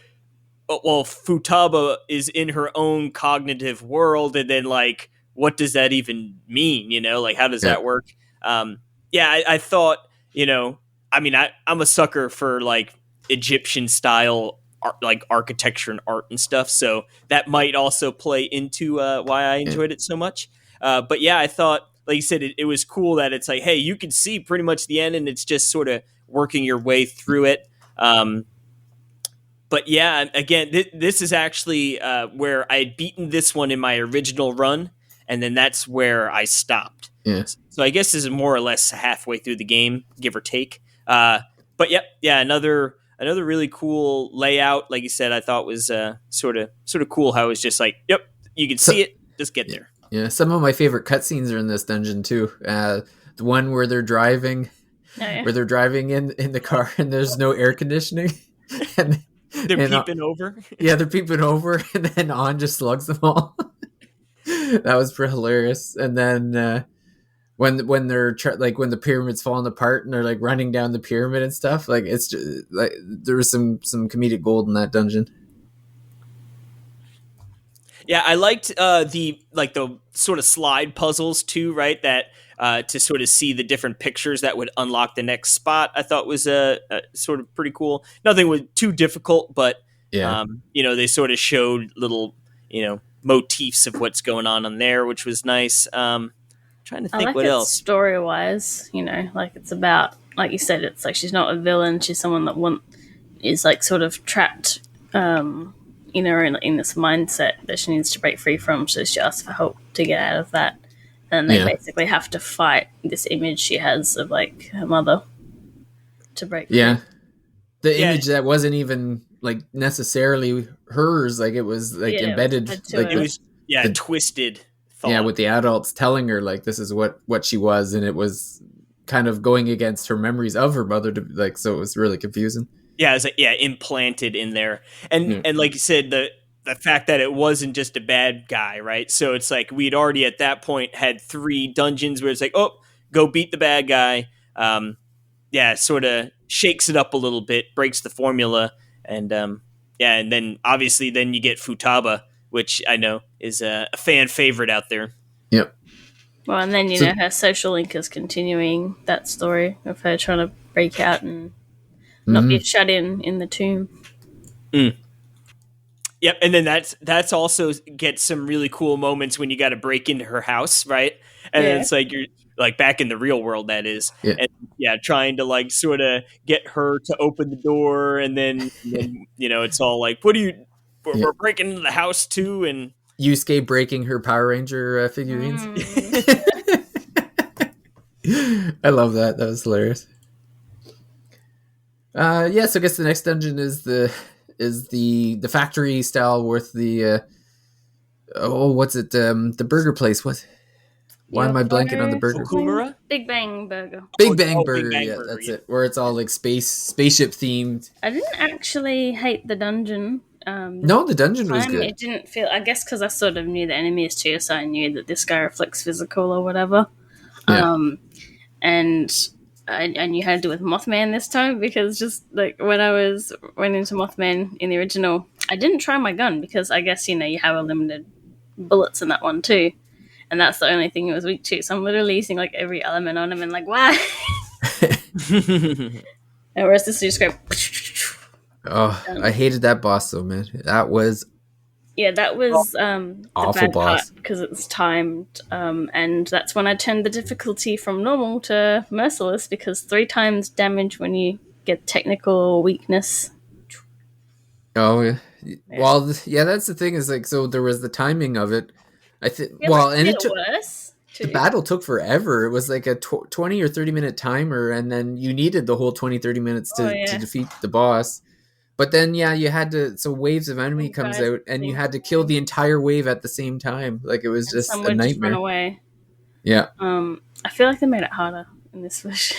well, Futaba is in her own cognitive world, and then like, what does that even mean? Like, how does that work? I thought, I'm a sucker for like Egyptian style art, like architecture and art and stuff. So that might also play into why I enjoyed it so much. But I thought, like you said, it was cool that it's like, hey, you can see pretty much the end, and it's just sort of working your way through it. But again, this is actually where I had beaten this one in my original run, and then that's where I stopped. Yeah. So I guess this is more or less halfway through the game, give or take. But But yeah, another really cool layout. Like you said, I thought was sort of cool. How it was just like, yep, you can So see it, just get there. yeah, some of my favorite cutscenes are in this dungeon too. The one where they're driving, yeah. in the car and there's no air conditioning, and They're peeping over. Yeah, they're peeping over, and then On just slugs them all. That was pretty hilarious. And then when they're like when the pyramid's falling apart and they're like running down the pyramid and stuff, like it's just, like there was some comedic gold in that dungeon. Yeah, I liked the sort of slide puzzles too, right? That to sort of see the different pictures that would unlock the next spot. I thought was sort of pretty cool. Nothing was too difficult, but Yeah, they sort of showed little motifs of what's going on there, which was nice. Trying to I think like what it else. story wise, like it's about, like you said, it's like she's not a villain, she's someone that is like sort of trapped in this mindset that she needs to break free from, so she asks for help to get out of that. And they basically have to fight this image she has of like her mother to break free. yeah. The image that wasn't even like necessarily hers, like it was like embedded, like it was twisted thought. Yeah, with the adults telling her like this is what she was, and it was kind of going against her memories of her mother, so it was really confusing. Yeah, it was like, implanted in there, and like you said, the fact that it wasn't just a bad guy, right? So it's like we'd already at that point had 3 dungeons where it's like, oh, go beat the bad guy. Sort of shakes it up a little bit, breaks the formula, and and then obviously then you get Futaba, which I know is a fan favorite out there. Yep. Well, and then her social link is continuing that story of her trying to break out and not be shut in the tomb. Yep, and then that's also gets some really cool moments when you got to break into her house, right? And it's like you're like back in the real world, that is, and trying to like sort of get her to open the door, and then it's all like, what do you? We're breaking into the house too, and Yusuke breaking her Power Ranger figurines. I love that. That was hilarious. So I guess the next dungeon is the factory style with the what's it? The burger place. Why am I blanking on the burger? Fukumura? Big Bang Burger. Big Bang Burger. Big Bang yeah, Burger, that's it. Where it's all like spaceship themed. I didn't actually hate the dungeon. No, the dungeon was good. It didn't feel, I guess because I sort of knew the enemies too, so I knew that this guy reflects physical or whatever. Yeah. And I knew how to do with Mothman this time, because just like when I went into Mothman in the original, I didn't try my gun because I guess you have unlimited bullets in that one too, and that's the only thing it was weak to. So I'm literally using like every element on him and like, why? And whereas this is just go. Oh, I hated that boss though, man. That was the awful bad boss part because it's timed, and that's when I turned the difficulty from normal to merciless, because 3 times damage when you get technical weakness. Oh yeah. Well, that's the thing is like, so there was the timing of it. I think and it took worse. The battle took forever. It was like a 20 or 30 minute timer, and then you needed the whole 20-30 minutes to defeat the boss. But then, you had to. So waves of enemy comes out, and you had to kill the entire wave at the same time. Like it was just a nightmare. Just run away. Yeah. I feel like they made it harder in this version.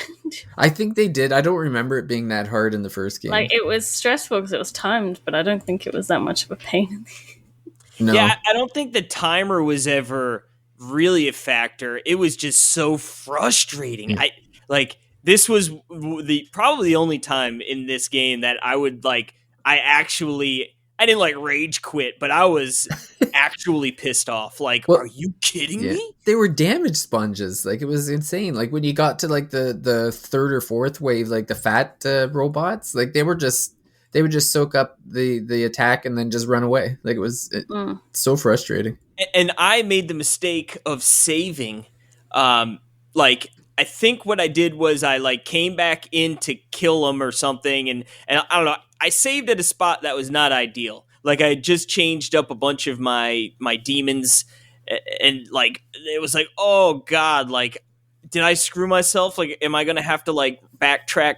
I think they did. I don't remember it being that hard in the first game. Like it was stressful because it was timed, but I don't think it was that much of a pain. No. Yeah, I don't think the timer was ever really a factor. It was just so frustrating. This was probably the only time in this game that I would I didn't like rage quit, but I was actually pissed off. Like, are you kidding me? They were damage sponges. Like it was insane. Like when you got to like the 3rd or 4th wave, like the fat robots, like they would just soak up the attack and then just run away. Like it was so frustrating. And I made the mistake of saving, I think what I did was I came back in to kill him or something, and I don't know. I saved at a spot that was not ideal. Like I just changed up a bunch of my demons, and it was like, oh god, did I screw myself? Like, am I gonna have to backtrack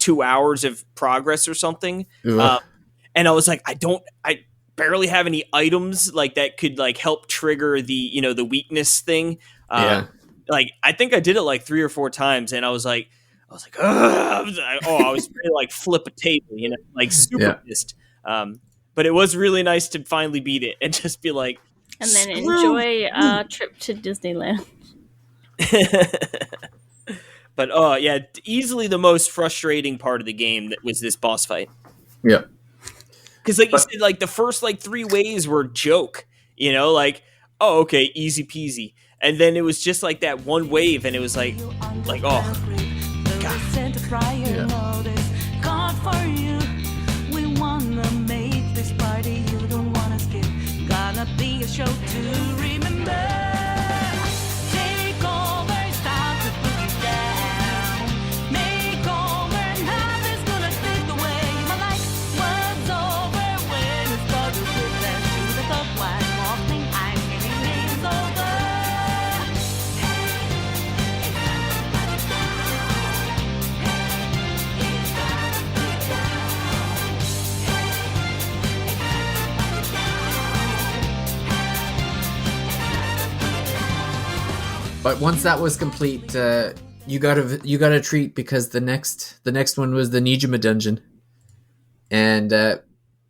2 hours of progress or something. And I was like, I barely have any items like that could like help trigger the, the weakness thing. Like, I think I did it like 3 or 4 times, and I was like, ugh! I was ready to like flip a table, like super pissed. But it was really nice to finally beat it and just be like, and then enjoy our trip to Disneyland. But yeah, easily the most frustrating part of the game that was this boss fight. Yeah. Because like you said, like the first like 3 waves were a joke, like, oh, okay, easy peasy. And then it was just like that one wave, and it was like, oh, God. Yeah. Be a show to remember. Take over, stop to put you down. Make over, nothing's gonna take away. My life was over when it started with that shoe that thought one more thing I'm getting is over. But once that was complete, you got a treat, because the next one was the Nijima dungeon, and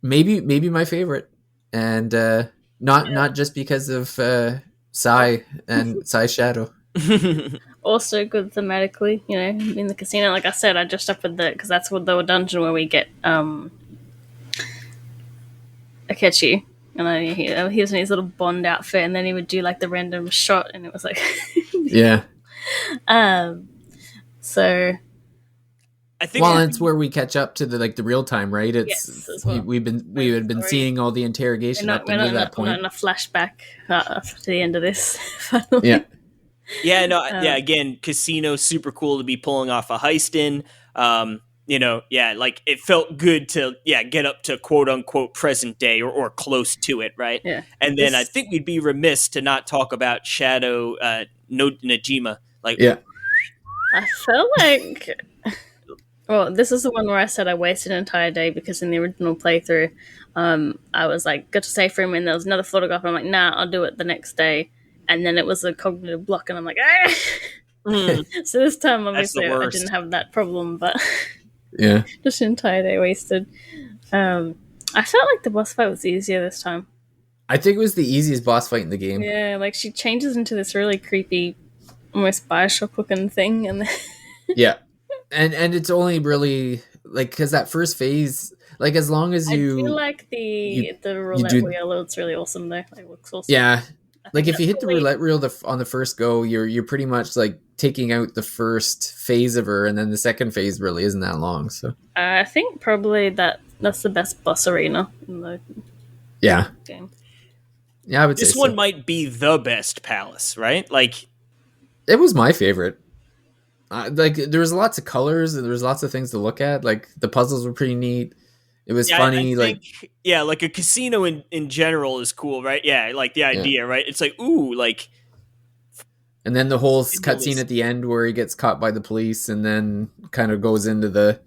maybe my favorite, and not just because of Sai and Sai Shadow. Also good thematically, in the casino. Like I said, I dressed up with because that's what the dungeon where we get Akechi. And he was in his little Bond outfit, and then he would do like the random shot, and it was like, yeah. So I think it's where we catch up to the real time, right? It's as well. we had been seeing all the interrogation up until that point. We're not in a flashback to the end of this. Yeah. Yeah, no, again, casino, super cool to be pulling off a heist in. Like it felt good to get up to quote unquote present day or close to it, right? Yeah. And then I think we'd be remiss to not talk about Shadow Najima. Like, yeah, I felt like, well, this is the one where I said I wasted an entire day, because in the original playthrough, I was like, got to save room, and there was another photograph, and I'm like, nah, I'll do it the next day. And then it was a cognitive block, and I'm like, ah! So this time, obviously, I didn't have that problem, but yeah, just an entire day wasted. I felt like the boss fight was easier this time. I think it was the easiest boss fight in the game. Yeah, like she changes into this really creepy, almost Bioshock looking thing, and yeah, and it's only really like because that first phase, like as long as you, I do like the roulette wheel. It's really awesome though. It looks awesome. Yeah, like if you hit the roulette wheel on the first go, you're pretty much like taking out the first phase of her, and then the second phase really isn't that long. So I think probably that's the best boss arena in the game. Yeah, I would say this one might be the best palace, right? Like, it was my favorite. Like there was lots of colors and there was lots of things to look at. Like the puzzles were pretty neat. It was funny. Like a casino in general is cool, right? Yeah, like the idea, right? It's like, ooh, like. And then the whole cutscene at the end where he gets caught by the police, and then kind of goes into the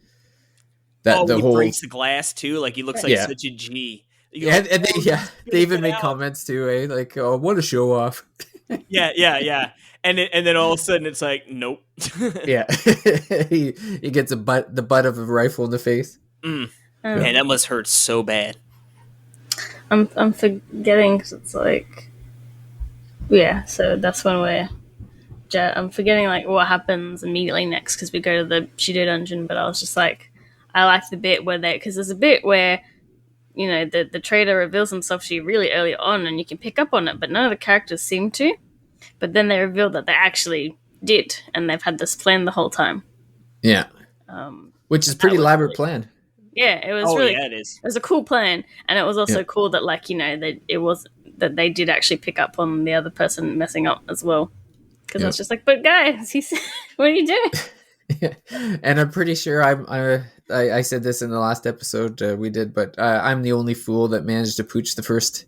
he whole breaks the glass too. Like he looks like such a G. They even made comments too, eh? Like, oh, what a show off. Yeah. And then all of a sudden it's like, nope. Yeah, he gets the butt of a rifle in the face. Man, that must hurt so bad. I'm forgetting, because it's like, so that's one where I'm forgetting like what happens immediately next, because we go to the Shido dungeon. But I was just like, I like the bit where because there's a bit where the trader reveals himself to you really early on, and you can pick up on it, but none of the characters seem to. But then they reveal that they actually did, and they've had this plan the whole time. Yeah, which is pretty elaborate plan. Yeah, it was it is. It was a cool plan, and it was also cool that that it was that they did actually pick up on the other person messing up as well. Because I was just like, but guys, what are you doing? Yeah. And I'm pretty sure I said this in the last episode we did, but I'm the only fool that managed to pooch the first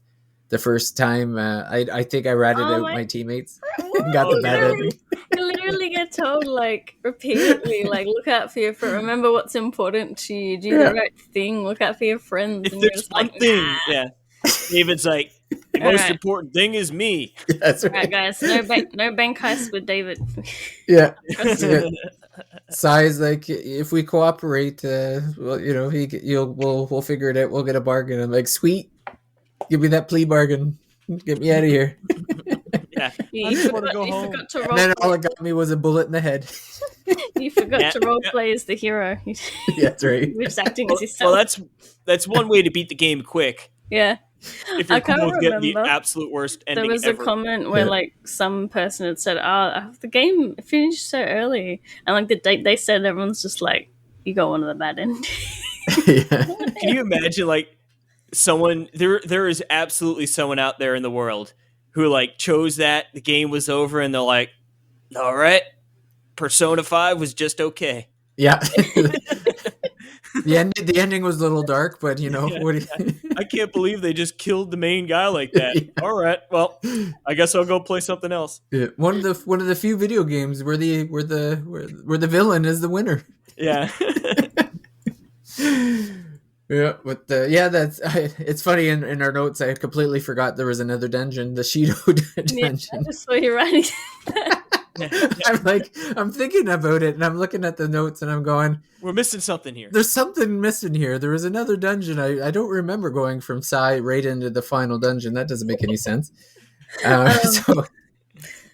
time. I think I ratted out my teammates and got the bad ending. You literally get told like repeatedly, like look out for your friend. Remember what's important to you. Do the right thing. Look out for your friends. If And you're there's just one like, thing, nah. yeah. David's like, the All most right. important thing is me. That's All right, right. guys. No bank heist with David. Yeah. Trust me. Yeah. Sai's like, if we cooperate, well, you know, we'll figure it out. We'll get a bargain. I'm like, sweet, give me that plea bargain. Get me out of here. Yeah. You, I you just wanna forgot, go you home. forgot to And role. then all it got me was a bullet in the head. You forgot Yeah. to role play as the hero. Yeah, that's right. You're just acting as yourself. Well, that's one way to beat the game quick. yeah. If I you're can't cool with getting the remember. absolute worst ending There was ever. a comment where Yeah. like some person had said, "Oh, the game finished so early," and like the date they said, everyone's just like, "You got one of the bad endings." Yeah. Can you imagine like someone there is absolutely someone out there in the world who like chose that the game was over and they're like, all right, Persona 5 was just okay. Yeah. The ending was a little dark, but you know, Yeah. what do you, I can't believe they just killed the main guy like that. Yeah. All right, well, I guess I'll go play something else. Yeah. One of the few video games where the villain is the winner. Yeah. Yeah, but that's it's funny in our notes. I completely forgot there was another dungeon, the Shido Yeah, I dungeon. just saw you writing. I'm thinking about it, and I'm looking at the notes, and I'm going, We're missing something here. "There's something missing here." There was another dungeon. I don't remember going from Sai right into the final dungeon. That doesn't make any sense. So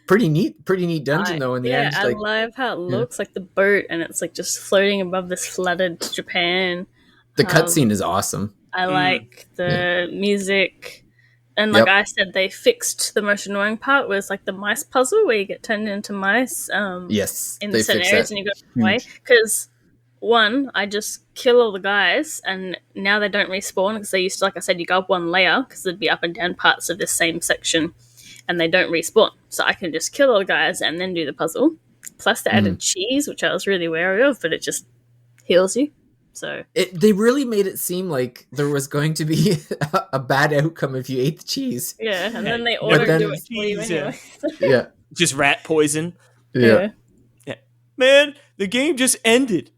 pretty neat dungeon though. In the end, I like love how it looks like the boat, and it's like just floating above this flooded Japan. the cutscene is awesome. I like the music. And like Yep. I said, they fixed the most annoying part was like the mice puzzle where you get turned into mice Yes, in they certain fixed areas that. and you go away. Because one, I just kill all the guys and now they don't respawn because they used to, like I said, you go up one layer because there'd be up and down parts of this same section and they don't respawn. So I can just kill all the guys and then do the puzzle. Plus they added cheese, which I was really wary of, but it just heals you. So They really made it seem like there was going to be a bad outcome if you ate the cheese. yeah, and then they But auto then- do it for you Cheese, yeah. anyway. Yeah, Just rat poison. yeah. Man, the game just ended.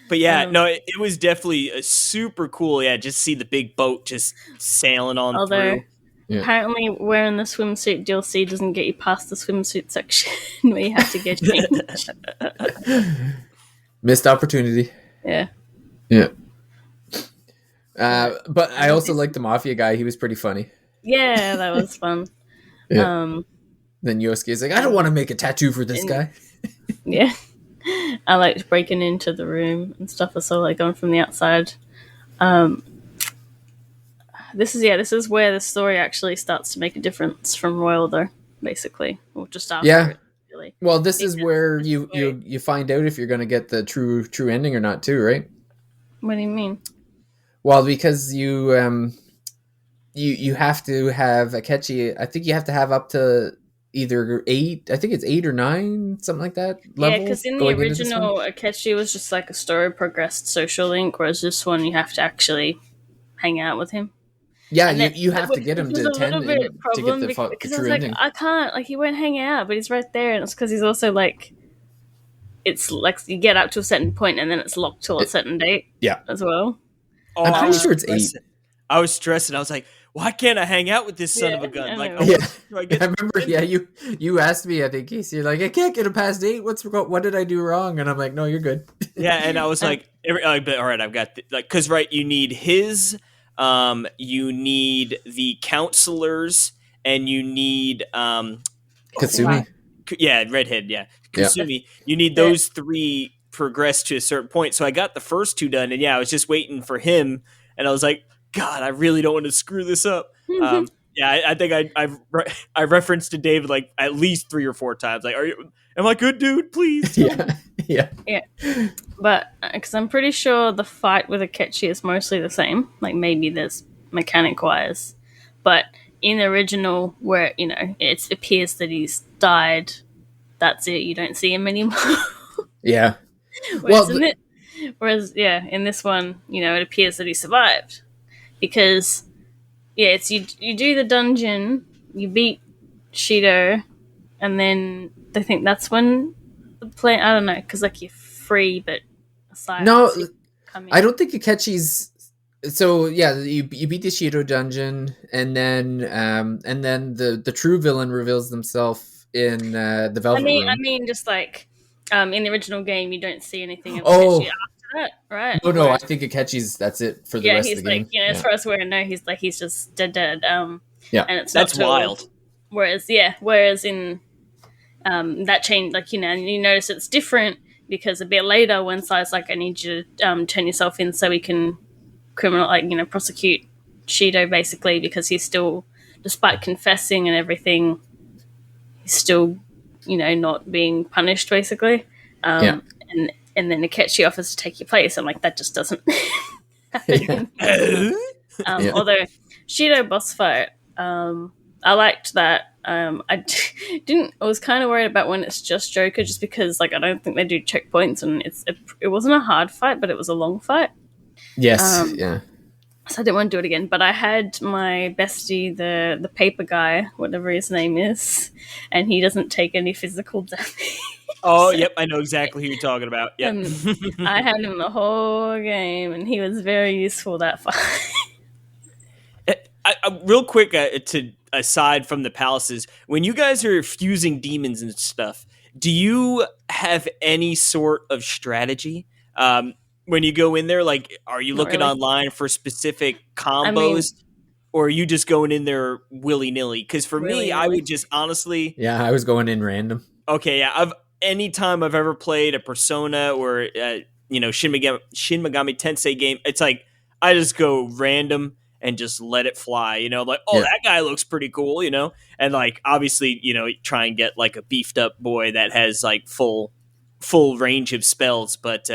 But yeah, no, it was definitely super cool. Yeah, just see the big boat just sailing on Although through. Yeah. apparently wearing the swimsuit DLC doesn't get you past the swimsuit section where you have to get changed. Missed opportunity. Yeah. Yeah. But I also liked the mafia guy. He was pretty funny. Yeah, that was fun. Yeah. Then Yosuke's like, I don't want to make a tattoo for this guy. Yeah. I liked breaking into the room and stuff. So like going from the outside. This is where the story actually starts to make a difference from Royal though, basically. Or just after Yeah. it, really. Well, this is Because where the you story- find out if you're going to get the true ending or not, too, right? What do you mean? Well, because you have to have Akechi. I think you have to have up to either 8. I think it's 8 or 9, something like that. Yeah, Levels because in the going into this one. original, Akechi was just like a story progressed social link, whereas this one you have to actually hang out with him. Yeah, And then- you have to get him which to was a attend little bit to get problem the because I true was like, ending. I can't, like, he won't hang out, but he's right there, and it's because he's also like, it's like you get up to a certain point and then it's locked till a certain date. Yeah. as well. Oh, I'm I pretty was sure it's 8. stressing. I was stressing. I was like, why can't I hang out with this son Yeah, of a gun? I Like, know. I Yeah. do I get I remember, yeah, you asked me, I think, Casey, you're like, I can't get him past 8. What did I do wrong? And I'm like, no, you're good. Yeah, and I was like, but all right, I've got like, because right, you need his, you need the counselors, and you need Katsumi. yeah, redhead, yeah, Yeah. Kasumi. You need those 3 progress to a certain point. So I got the first 2 done, and yeah, I was just waiting for him, and I was like, God, I really don't want to screw this up. Yeah, I think I referenced to David like at least 3 or 4 times. Like, am I good, dude? Please. Yeah. But because I'm pretty sure the fight with Akechi is mostly the same. Like maybe there's mechanic wise, but in the original, where it appears that he's died, that's it. You don't see him anymore. Yeah. Whereas, Well, in this one, it appears that he survived because it's you do the dungeon, you beat Shido, and then I think that's when the play. I don't know, because like you're free, but aside, No, come in. I don't think Akechi's. So yeah, you beat the Shido dungeon, and then the true villain reveals themselves in the Velvet Room. I mean, just like in the original game, you don't see anything of Oh. Akechi after that, right? No, I Whereas- think Akechi's. That's it for the yeah, rest he's of the game. like, you know, as far as we know, he's just dead. Yeah. And it's That's not till- wild. Whereas in that change, like, you know, and you notice it's different because a bit later when Sai's like, I need you to turn yourself in so we can prosecute Shido, basically, because he's still, despite confessing and everything, he's still, you know, not being punished, basically. Yeah. And then Akechi offers to take your place. I'm like, that just doesn't happen. Yeah. Although Shido boss fight, I liked that. I didn't. I was kind of worried about when it's just Joker, just because like I don't think they do checkpoints, and it wasn't a hard fight, but it was a long fight. Yes. Yeah. So I didn't want to do it again. But I had my bestie, the paper guy, whatever his name is, and he doesn't take any physical damage. Oh, yep, I know exactly who you're talking about. Yep. I had him the whole game, and he was very useful that fight. Real quick, to aside from the palaces, when you guys are fusing demons and stuff, do you have any sort of strategy? When you go in there, like, are you Not looking really. online for specific combos, or are you just going in there willy nilly? Because for me, I Willy-nilly. would just honestly, Yeah. I was going in random. okay, yeah, anytime I've ever played a Persona or Shin Megami Tensei game, it's like I just go random and just let it fly. You know, like, oh, Yeah. that guy looks pretty cool. You know, and like obviously, you know, try and get like a beefed up boy that has like full range of spells. But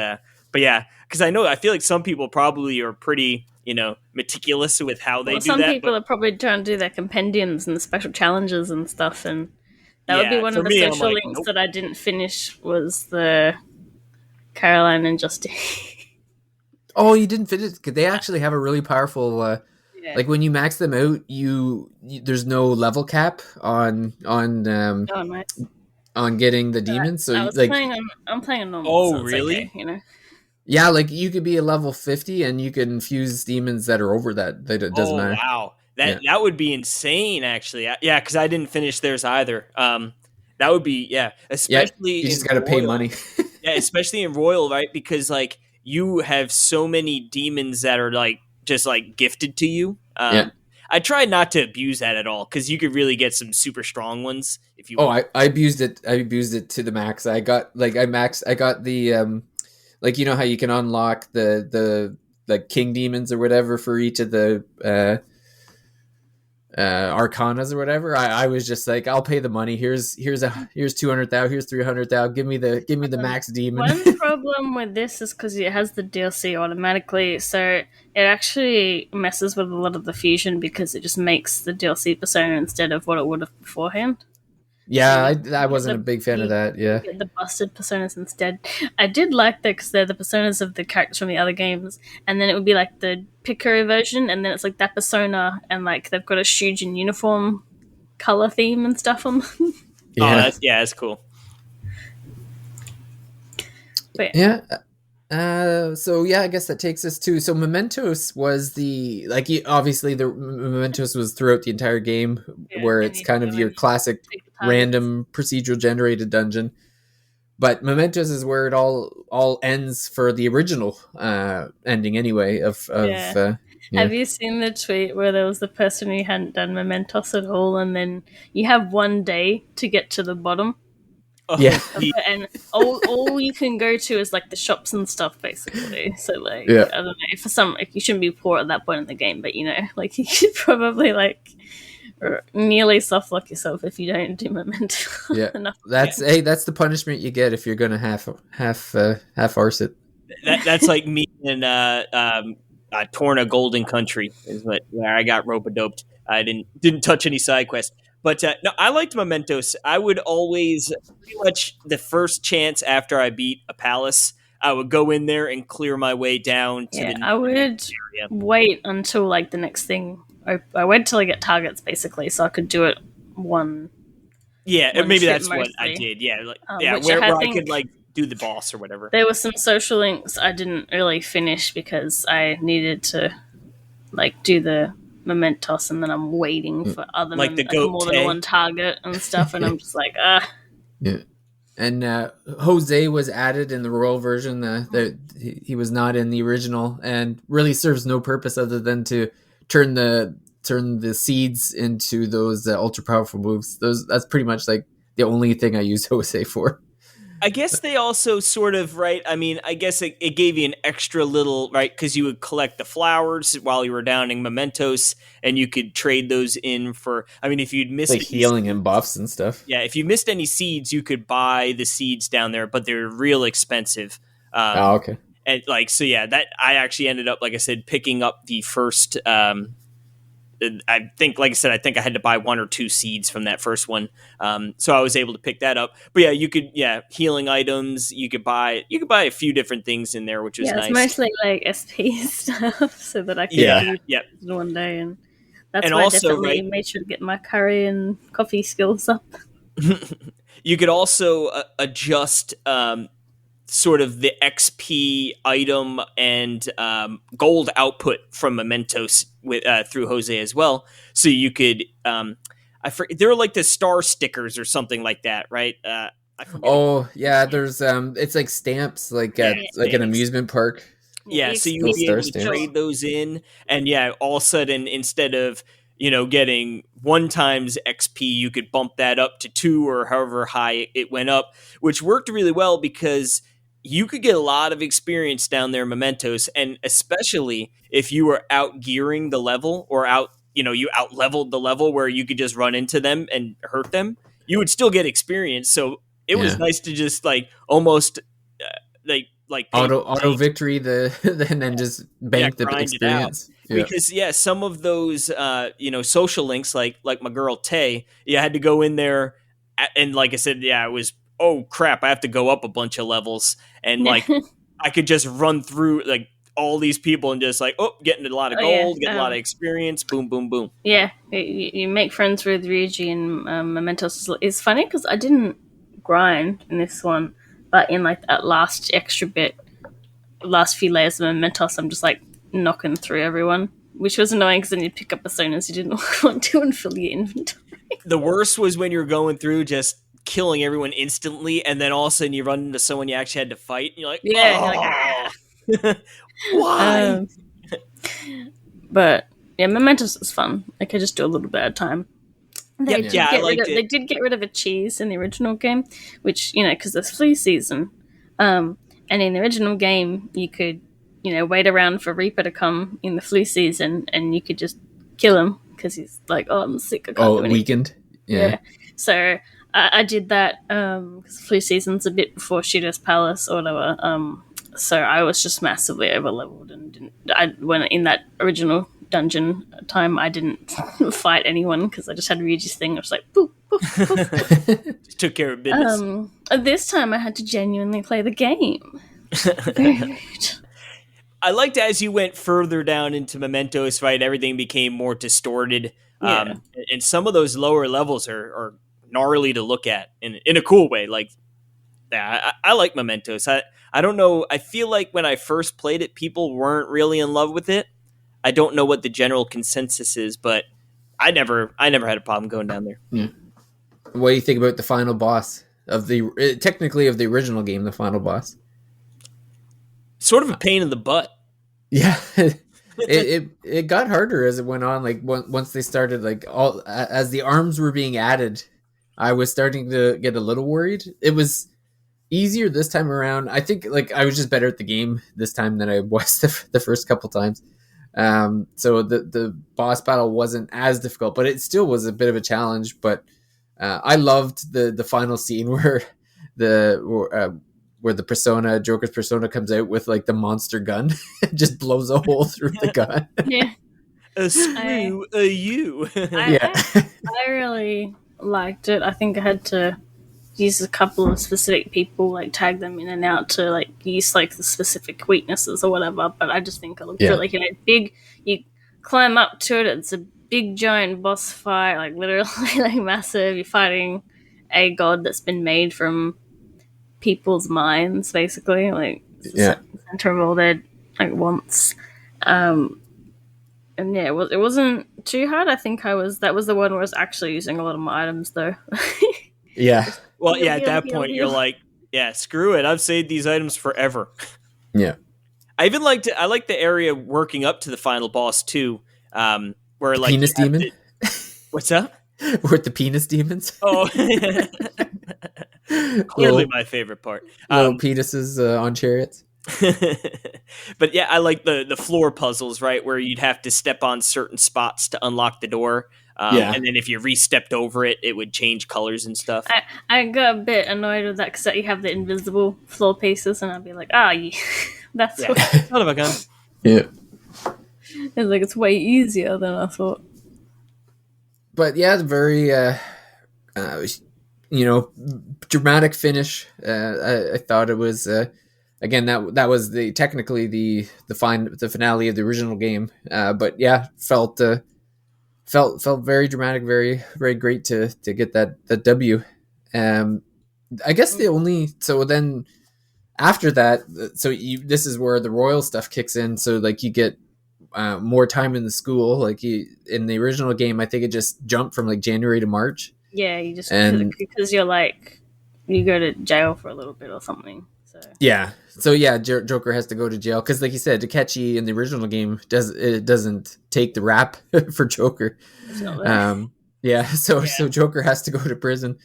yeah, because I feel like some people probably are pretty, you know, meticulous with how they do Some that. people but are probably trying to do their compendiums and the special challenges and stuff, and that would be Yeah, one for of the me, I'm social like, links nope. that I didn't finish was the Caroline and Justine. Oh, you didn't fit it. They actually have a really powerful. Yeah. Like when you max them out, you there's no level cap on Oh, nice. on getting the demons. So I was like I'm playing on normal. Oh, so it's really? okay, you know. yeah, like you could be a level 50 and you can fuse demons that are over that. It doesn't matter. Wow, that would be insane. Actually, yeah, because I didn't finish theirs either. That would be especially You just in got to pay Royal. money. Yeah, especially in Royal, right? Because like you have so many demons that are like just like gifted to you. Yeah. I try not to abuse that at all because you could really get some super strong ones if you. Oh, I abused it. I abused it to the max. I got like I got the like you know how you can unlock the like king demons or whatever for each of the arcanas or whatever. I was just like, I'll pay the money. Here's 200,000. Here's 300,000. Give me the max demon. One problem with this is because it has the DLC automatically, so it actually messes with a lot of the fusion because it just makes the DLC persona instead of what it would have beforehand. Yeah, I wasn't a big fan of that. Yeah. Get the busted personas instead. I did like that because they're the personas of the characters from the other games, and then it would be like the Picaro version, and then it's like that persona, and like they've got a Shujin uniform color theme and stuff on them. Oh, that's cool. But Yeah. So yeah, I guess that takes us to so Mementos was the obviously the Mementos was throughout the entire game Yeah, where and it's you kind go of your and classic take the targets. random procedural generated dungeon. But Mementos is where it all ends for the original ending anyway of Yeah. yeah. Have you seen the tweet where there was the person who hadn't done Mementos at all, and then you have one day to get to the bottom, Oh, Yeah. and all you can go to is like the shops and stuff, basically. So like, Yeah. I don't know, for some, like, you shouldn't be poor at that point in the game, but you know, like you should probably like nearly soft lock yourself if you don't do Mementos. Yeah. enough. That's that's the punishment you get if you're gonna half arse it. that's like me in Torna Golden Country is where I got rope-a-doped. I didn't touch any side quests. But no, I liked Mementos. I would always, pretty much the first chance after I beat a palace, I would go in there and clear my way down to Yeah, the I would area. wait until like the next thing. I wait till I get targets basically, so I could do it one Yeah, one maybe ship that's what I mostly. did. Yeah, like, Which where I I think- could like do the boss or whatever. There were some social links I didn't really finish because I needed to like do the Mementos, and then I'm waiting for other Like the goat more than Tay. one target and stuff, and I'm just like, ah. Yeah. And Jose was added in the Royal version. He was not in the original, and really serves no purpose other than to turn the seeds into those ultra powerful moves. That's pretty much like the only thing I use Jose for. I guess they also sort of, right? I mean, I guess it gave you an extra little, right? Because you would collect the flowers while you were downing mementos, and you could trade those in for. I mean, if you'd missed Like healing and buffs and stuff. yeah, if you missed any seeds, you could buy the seeds down there, but they're real expensive. Oh, okay. And like, so yeah, that I actually ended up, like I said, picking up the first. I think, like I said, I think I had to buy 1 or 2 seeds from that first one, so I was able to pick that up. But yeah, you could, healing items. You could buy a few different things in there, which was Yeah, nice. it's mostly like SP stuff, so that I could Yeah. do Yep. one day, and that's And why also, I definitely right- made sure to get my curry and coffee skills up. You could also adjust sort of the XP item and gold output from mementos with through Jose as well. So you could, they were like the star stickers or something like that, right? I forget. Oh yeah, there's it's like stamps, like at like an stamps. amusement park. Yeah, so you Those would be able star to stamps. trade those in, and all of a sudden, instead of getting 1 times XP, you could bump that up to 2 or however high it went up, which worked really well because you could get a lot of experience down there in mementos, and especially if you were out gearing the level or you out leveled the level where you could just run into them and hurt them, you would still get experience. So it was Yeah. nice to just like almost like pay- Auto victory and then just bank the grind it out. experience. Yeah. Because some of those social links like my girl Tay, you had to go in there and like I said, it was, oh crap, I have to go up a bunch of levels, and like I could just run through like all these people and just like getting a lot of Oh, yeah. gold, get a lot of experience, boom boom boom. Yeah, you make friends with Ryuji and Mementos. It's funny because I didn't grind in this one, but in like that last extra bit, last few layers of Mementos, I'm just like knocking through everyone, which was annoying because then you'd pick up personas you didn't want to and fill your inventory. The worst was when you're going through just killing everyone instantly, and then all of a sudden you run into someone you actually had to fight, and you're like, Yeah, oh, you're like, why? But yeah, Mementos is fun. I could just do a little bit at a time. They Yeah, I liked it. They did get rid of a cheese in the original game, which because there's flu season. And in the original game, you could wait around for Reaper to come in the flu season, and you could just kill him because he's like, oh, I'm sick. I can't do anything. Weakened. Yeah. So I did that because flu season's a bit before Shooter's Palace or whatever. So I was just massively over leveled and when in that original dungeon time I didn't fight anyone because I just had Ryuji's thing. I was like, boop, boop, boop. Just took care of business. This time I had to genuinely play the game. Very rude. I liked as you went further down into mementos, right? Everything became more distorted. Yeah. And some of those lower levels are gnarly to look at in a cool way. Like, I like mementos. I don't know. I feel like when I first played it, people weren't really in love with it. I don't know what the general consensus is, but I never had a problem going down there. What do you think about the final boss of technically of the original game, the final boss? Sort of a pain in the butt. Yeah. It got harder as it went on. Like once they started, like as the arms were being added, I was starting to get a little worried. It was easier this time around. I think like I was just better at the game this time than I was the first couple times. So the boss battle wasn't as difficult, but it still was a bit of a challenge. But I loved the final scene where the Joker's persona comes out with like the monster gun, just blows a hole through the gun. Yeah. A screw a you. I really liked it. I think I had to use a couple of specific people, like tag them in and out to like use like the specific weaknesses or whatever. But I just think it looked really big. You climb up to it. It's a big giant boss fight, like literally like massive. You're fighting a god that's been made from people's minds, basically. Like, it's the center of all their like wants. And yeah, it wasn't too hard. I think that was the one where I was actually using a lot of my items though. Yeah. Well, Heal, yeah, at heal, that heal, point, heal. you're like, yeah, screw it. I've saved these items forever. Yeah. I even I like the area working up to the final boss too, where like Penis you have demon? what's that? With the penis demons. Oh, clearly my favorite part. Little penises on chariots. But yeah, I like the floor puzzles, right, where you'd have to step on certain spots to unlock the door. Yeah. And then if you re-stepped over it, it would change colors and stuff. I got a bit annoyed with that because you have the invisible floor pieces, and I'd be like, yeah, that's Yeah. what. Son of a gun. Yeah. It's like it's way easier than I thought. But yeah, the very dramatic finish. I thought it was again that was technically the finale of the original game. But yeah, felt very dramatic, very very great to get that W. I guess so then after that, this is where the royal stuff kicks in. So like you get more time in the school. Like in the original game, I think it just jumped from like January to March. Yeah, you just And- because you're like you go to jail for a little bit or something. So Yeah. So yeah, Joker has to go to jail because, like you said, Takechi in the original game doesn't take the rap for Joker. it's not there. Yeah. So Joker has to go to prison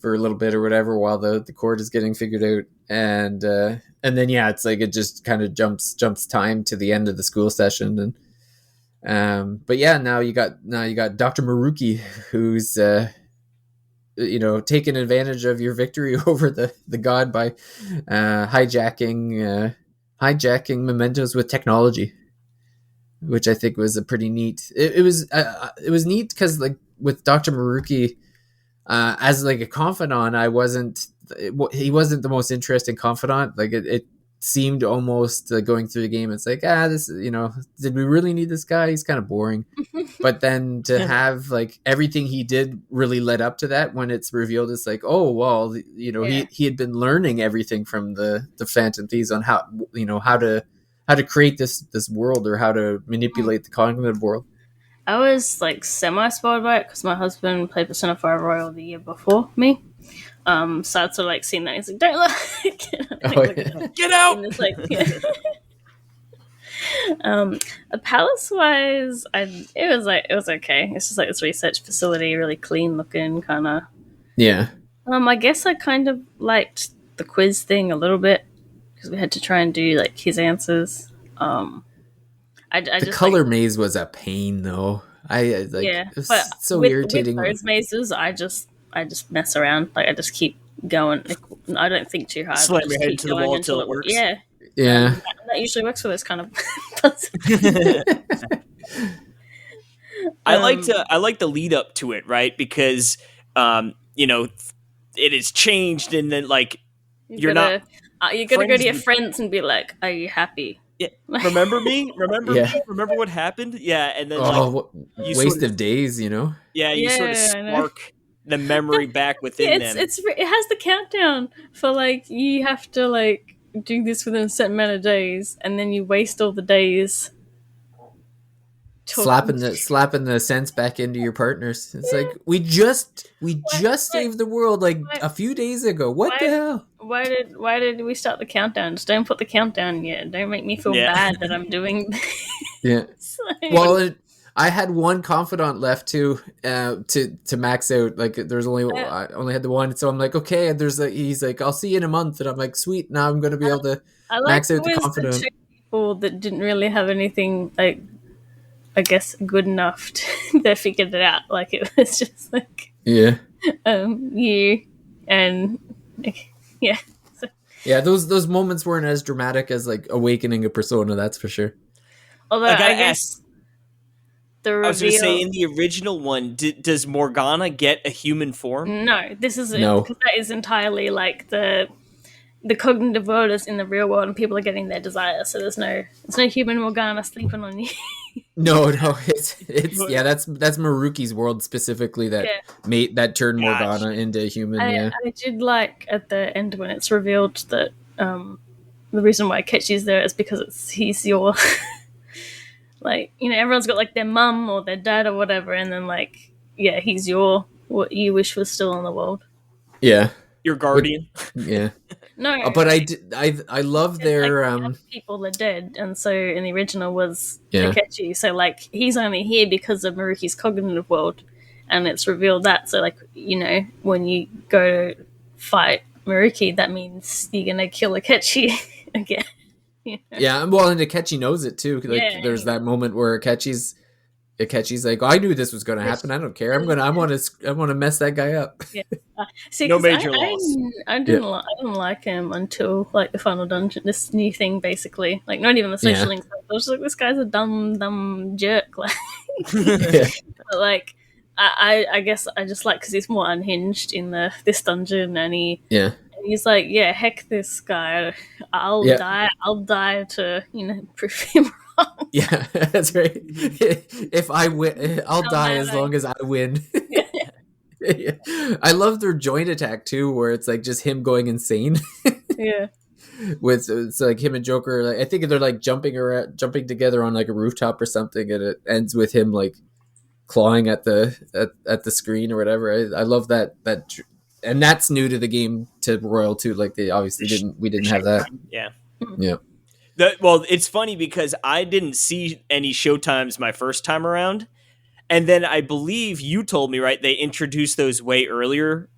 for a little bit or whatever while the court is getting figured out, and then it's like it just kind of jumps time to the end of the school session, and but yeah, now you got Dr. Maruki, who's taking advantage of your victory over the god by hijacking mementos with technology, which I think was a pretty neat. It was neat because like with Dr. Maruki as like a confidant, he wasn't the most interesting confidant. Like it seemed almost going through the game, it's like this did we really need this guy? He's kind of boring. But then to have like everything he did really led up to that, when it's revealed, it's like, oh well, he had been learning everything from the Phantom Thieves on how to create this world, or how to manipulate the cognitive world. I was like semi-spoiled by it because my husband played Persona 5 Royal the year before me. So I'd sort of like seen that. He's like, don't look. Get out! And it's like, palace wise, it was okay. It's just like this research facility, really clean looking, kind of. Yeah. I guess I kind of liked the quiz thing a little bit because we had to try and do like his answers. I The just color maze was a pain though. It was but so with irritating. those mazes, I just mess around. Like I just keep going. Like, I don't think too hard. Slam I just your head keep to the going wall until till it works. Yeah, Yeah. that usually works for this kind of puzzle. I like the lead up to it, right? Because it has changed, and then like you're gotta go friends to your with- friends and be like, "Are you happy?" yeah, remember me? Remember Yeah. me? Remember what happened? Yeah, and then you Waste sort of days, you sort of Yeah, I know. spark the memory back within them. it has the countdown for like you have to like do this within a certain amount of days, and then you waste all the days. slapping the sense back into your partners. It's like we just saved the world like a few days ago. What the hell? Why did we start the countdown? Just don't put the countdown yet. Don't make me feel Yeah. bad that I'm doing Yeah. this. Like, Well, I had one confidant left too to max out. Like there's I only had the one, so I'm like, okay. And he's like, I'll see you in a month, and I'm like, sweet. Now I'm gonna be able to I like max out the always confidant. two people that didn't really have anything like, I guess, good enough to they figured it out. Like it was just like Yeah. you and yeah. So, Yeah, those moments weren't as dramatic as like awakening a persona, that's for sure. although I gotta I guess the I was going to say, reveal. in the original one, does Morgana get a human form? No, this is No. because that is entirely like the cognitive world is in the real world, and people are getting their desires. So there's no human Morgana sleeping on you. No, it's yeah. That's Maruki's world specifically that Yeah. turned Gotcha. Morgana into a human. Yeah, I did like at the end when it's revealed that the reason why Ketchy's there is because he's your like, you know, everyone's got like their mum or their dad or whatever, and then like, yeah, he's your what you wish was still in the world. yeah, Your guardian. yeah. No, But I love their like, the other people are dead, and so in the original was Yeah. Takechi. So like he's only here because of Maruki's cognitive world, and it's revealed that. So like, you know, when you go to fight Maruki, that means you're gonna kill Akechi again. You know? Yeah, well, and Akechi knows it too. Like, Yeah. there's that moment where Akechi's like, oh, I knew this was going to happen. I don't care. I want to mess that guy up. See, No 'cause major loss. I didn't like him until like the final dungeon. This new thing, basically, like not even the social Yeah. links. I was like, this guy's a dumb jerk. Like, Yeah. but, like I guess I just like because he's more unhinged in this dungeon, and Yeah. he's like, yeah, heck this guy. I'll Yeah. die to prove him wrong. Yeah, that's right. If I win, I'll die as long as I win. Yeah. I love their joint attack too, where it's like just him going insane. Yeah. With it's like him and Joker. Like, I think they're like jumping together on like a rooftop or something, and it ends with him like clawing at the screen or whatever. I love that, and that's new to the game, to Royal too. Like they obviously we didn't have that. Yeah. Yeah. Well, it's funny because I didn't see any showtimes my first time around. And then I believe you told me, right, they introduced those way earlier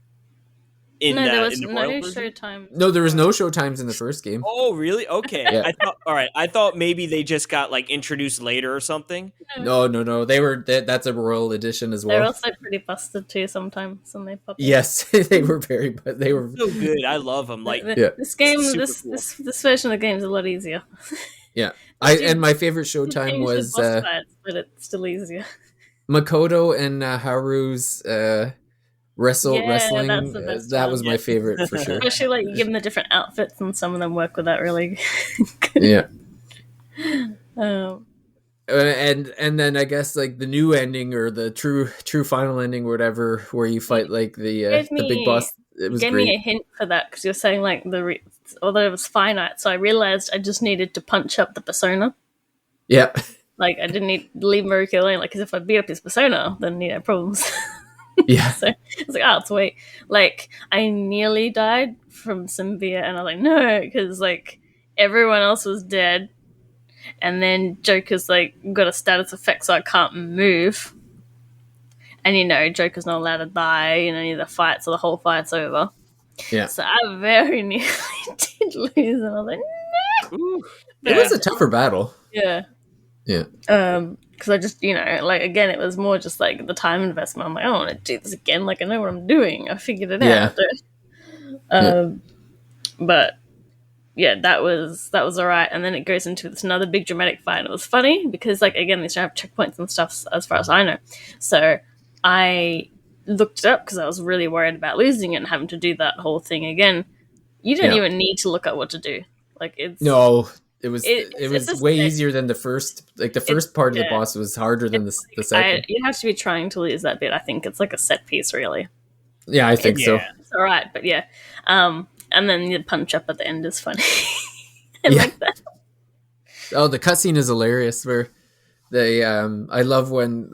in, No, there was in the no Royal version? showtime. No, there was no show times in the first game. Oh, really? Okay. Yeah. I thought maybe they just got like introduced later or something. No. They were that's a Royal edition as They're well. also pretty busted too sometimes when they pop. up. Yes, they were they were. So good. I love them. Like, Yeah. This game, Super this, cool. this version of the game is a lot easier. Yeah. And my favorite showtime Change the was boss fights, but it's still easier. Makoto and Haru's wrestling. That's the best That one, was my yeah. favorite for sure. Especially like you give them the different outfits, and some of them work with that really good. Yeah. Um, And then I guess like the new ending or the true final ending or whatever, where you fight like the big boss. It was gave me a great. hint for that because you're saying like although it was finite, so I realized I just needed to punch up the persona. Yeah. Like I didn't need to leave Maruki alone. Like, because if I beat up his persona, then problems. Yeah. So I was like, oh, it's wait. Like I nearly died from Symbia, and I was like, no, because like everyone else was dead, and then Joker's like got a status effect, so I can't move. And Joker's not allowed to die in any of the fights, or the whole fight's over. Yeah. So I very nearly did lose, and I was like, ooh, It was a tougher battle. yeah. Yeah. Because I just, like, again, it was more just like the time investment. I'm like, I don't want to do this again. Like, I know what I'm doing. I figured it Yeah. out. But yeah, that was all right. And then it goes into this another big dramatic fight. And it was funny because, like, again, these don't have checkpoints and stuff as far as I know. So I looked it up because I was really worried about losing it and having to do that whole thing again. You don't Yeah. even need to look up what to do. Like, it's No, it was it's just way like- easier than the first. Like the first part of the yeah. boss was harder than the second. you have to be trying to lose that bit. I think it's like a set piece, really. Yeah, I think so. yeah. It's all right, but yeah. And then the punch up at the end is funny. I Yeah. like that. Oh, the cutscene is hilarious. Where they, I love when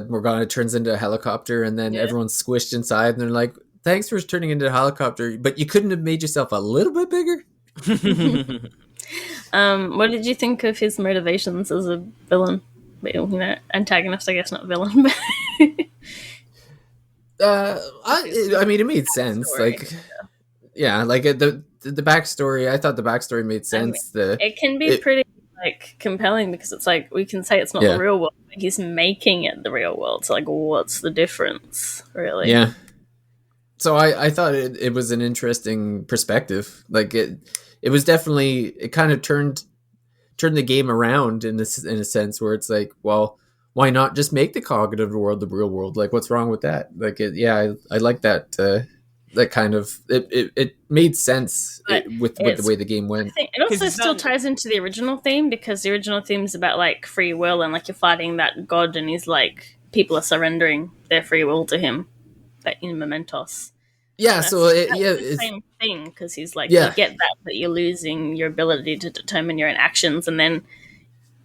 Morgana turns into a helicopter, and then Yeah. everyone's squished inside, and they're like, "Thanks for turning into a helicopter, but you couldn't have made yourself a little bit bigger." What did you think of his motivations as a villain? Antagonist, I guess, not villain. But I mean, it made sense. Story. Like, yeah, like the backstory. I thought the backstory made sense. it can be It- pretty like compelling because it's like we can say it's not Yeah. the real world, but he's making it the real world. So like, what's the difference, really? Yeah. So I thought it was an interesting perspective. Like it was definitely, it kind of turned the game around in a sense where it's like, well, why not just make the cognitive world the real world? Like, what's wrong with that? Like, I like that that kind of it made sense But with the way the game I went. think it also 'Cause it's still not- ties into the original theme, because the original theme's about like free will, and like you're fighting that god, and he's like people are surrendering their free will to him, like in Mementos. Yeah, so it, That's yeah, the it's, same thing, because he's like, Yeah. you get that, but you're losing your ability to determine your own actions, and then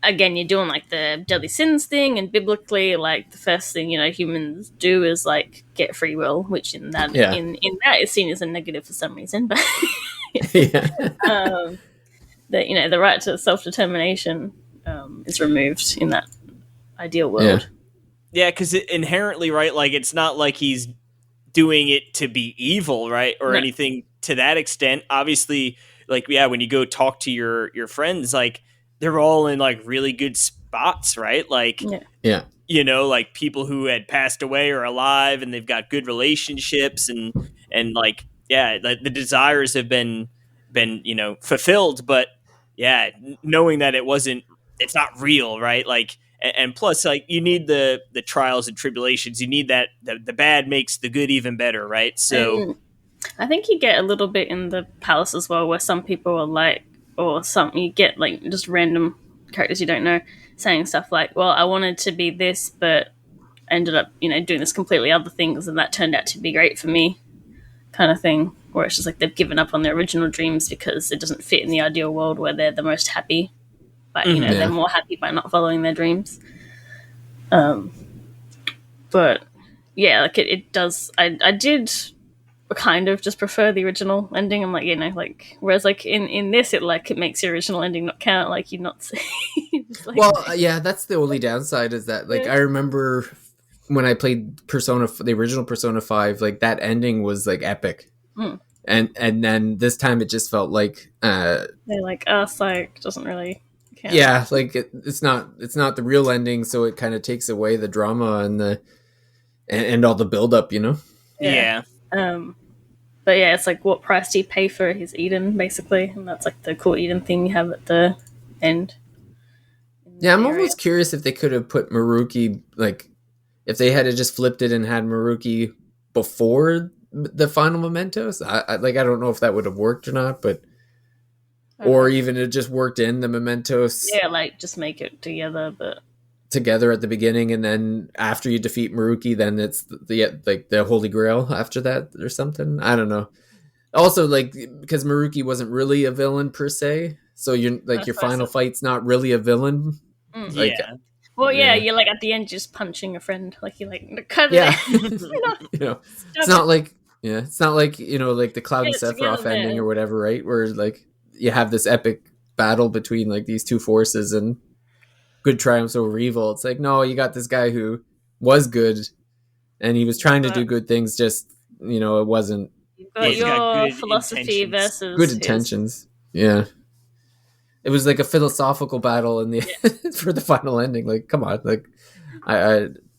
again, you're doing like the deadly sins thing, and biblically, like the first thing humans do is like get free will, which in that Yeah. in that is seen as a negative for some reason, but yeah. that the right to self determination is removed in that ideal world. Yeah, because inherently, right? Like, it's not like he's doing it to be evil, right, or No. anything to that extent. Obviously, like, yeah, when you go talk to your friends, like, they're all in like really good spots, right? Like, Yeah. Yeah. like people who had passed away are alive, and they've got good relationships, and like, yeah, the desires have been fulfilled. But yeah, knowing that it's not real, right? Like, and plus, like, you need the trials and tribulations. You need that the bad makes the good even better, right? So And I think you get a little bit in the palace as well, where some people are like, or some you get like just random characters you don't know saying stuff like, "Well, I wanted to be this, but ended up, doing this completely other things, and that turned out to be great for me," kind of thing. Where it's just like they've given up on their original dreams because it doesn't fit in the ideal world where they're the most happy. But Mhm. they're Yeah. more happy by not following their dreams. But yeah, like it does. I did kind of just prefer the original ending. I'm like, whereas like in this, it makes your original ending not count. Like you're not. It's like, Well, yeah, that's the only downside is that like Yeah. I remember when I played the original Persona 5, like that ending was like epic. Mm. And then this time it just felt like they're like, psych doesn't really count. yeah, like it's not the real ending, so it kind of takes away the drama and all the build up, yeah. But yeah, it's like, what price do you pay for his Eden, basically, and that's like the cool Eden thing you have at the end. Yeah, I'm Area. almost curious if they could have put Maruki, like, if they had just flipped it and had Maruki before the final Mementos. I don't know if that would have worked or not, but or even it just worked in the Mementos Yeah, like just make it together, but together at the beginning, and then after you defeat Maruki, then it's the Holy Grail after that or something. I don't know. Also, like, because Maruki wasn't really a villain per se, so you're like That's your what I final said. fight's not really a villain. Like, Yeah. well, yeah, Yeah. you're like at the end just punching a friend, like you're like, cut Yeah. it. It's not like it's not like like the Cloud and Get it Sephiroth together, ending man. or whatever, right? Where like you have this epic battle between like these two forces and good triumphs over evil. It's like, no, you got this guy who was good and he was trying to do good things, just it wasn't You've got He's got your good philosophy intentions. versus good his. intentions. Yeah. It was like a philosophical battle in the for the final ending. Like, come on, like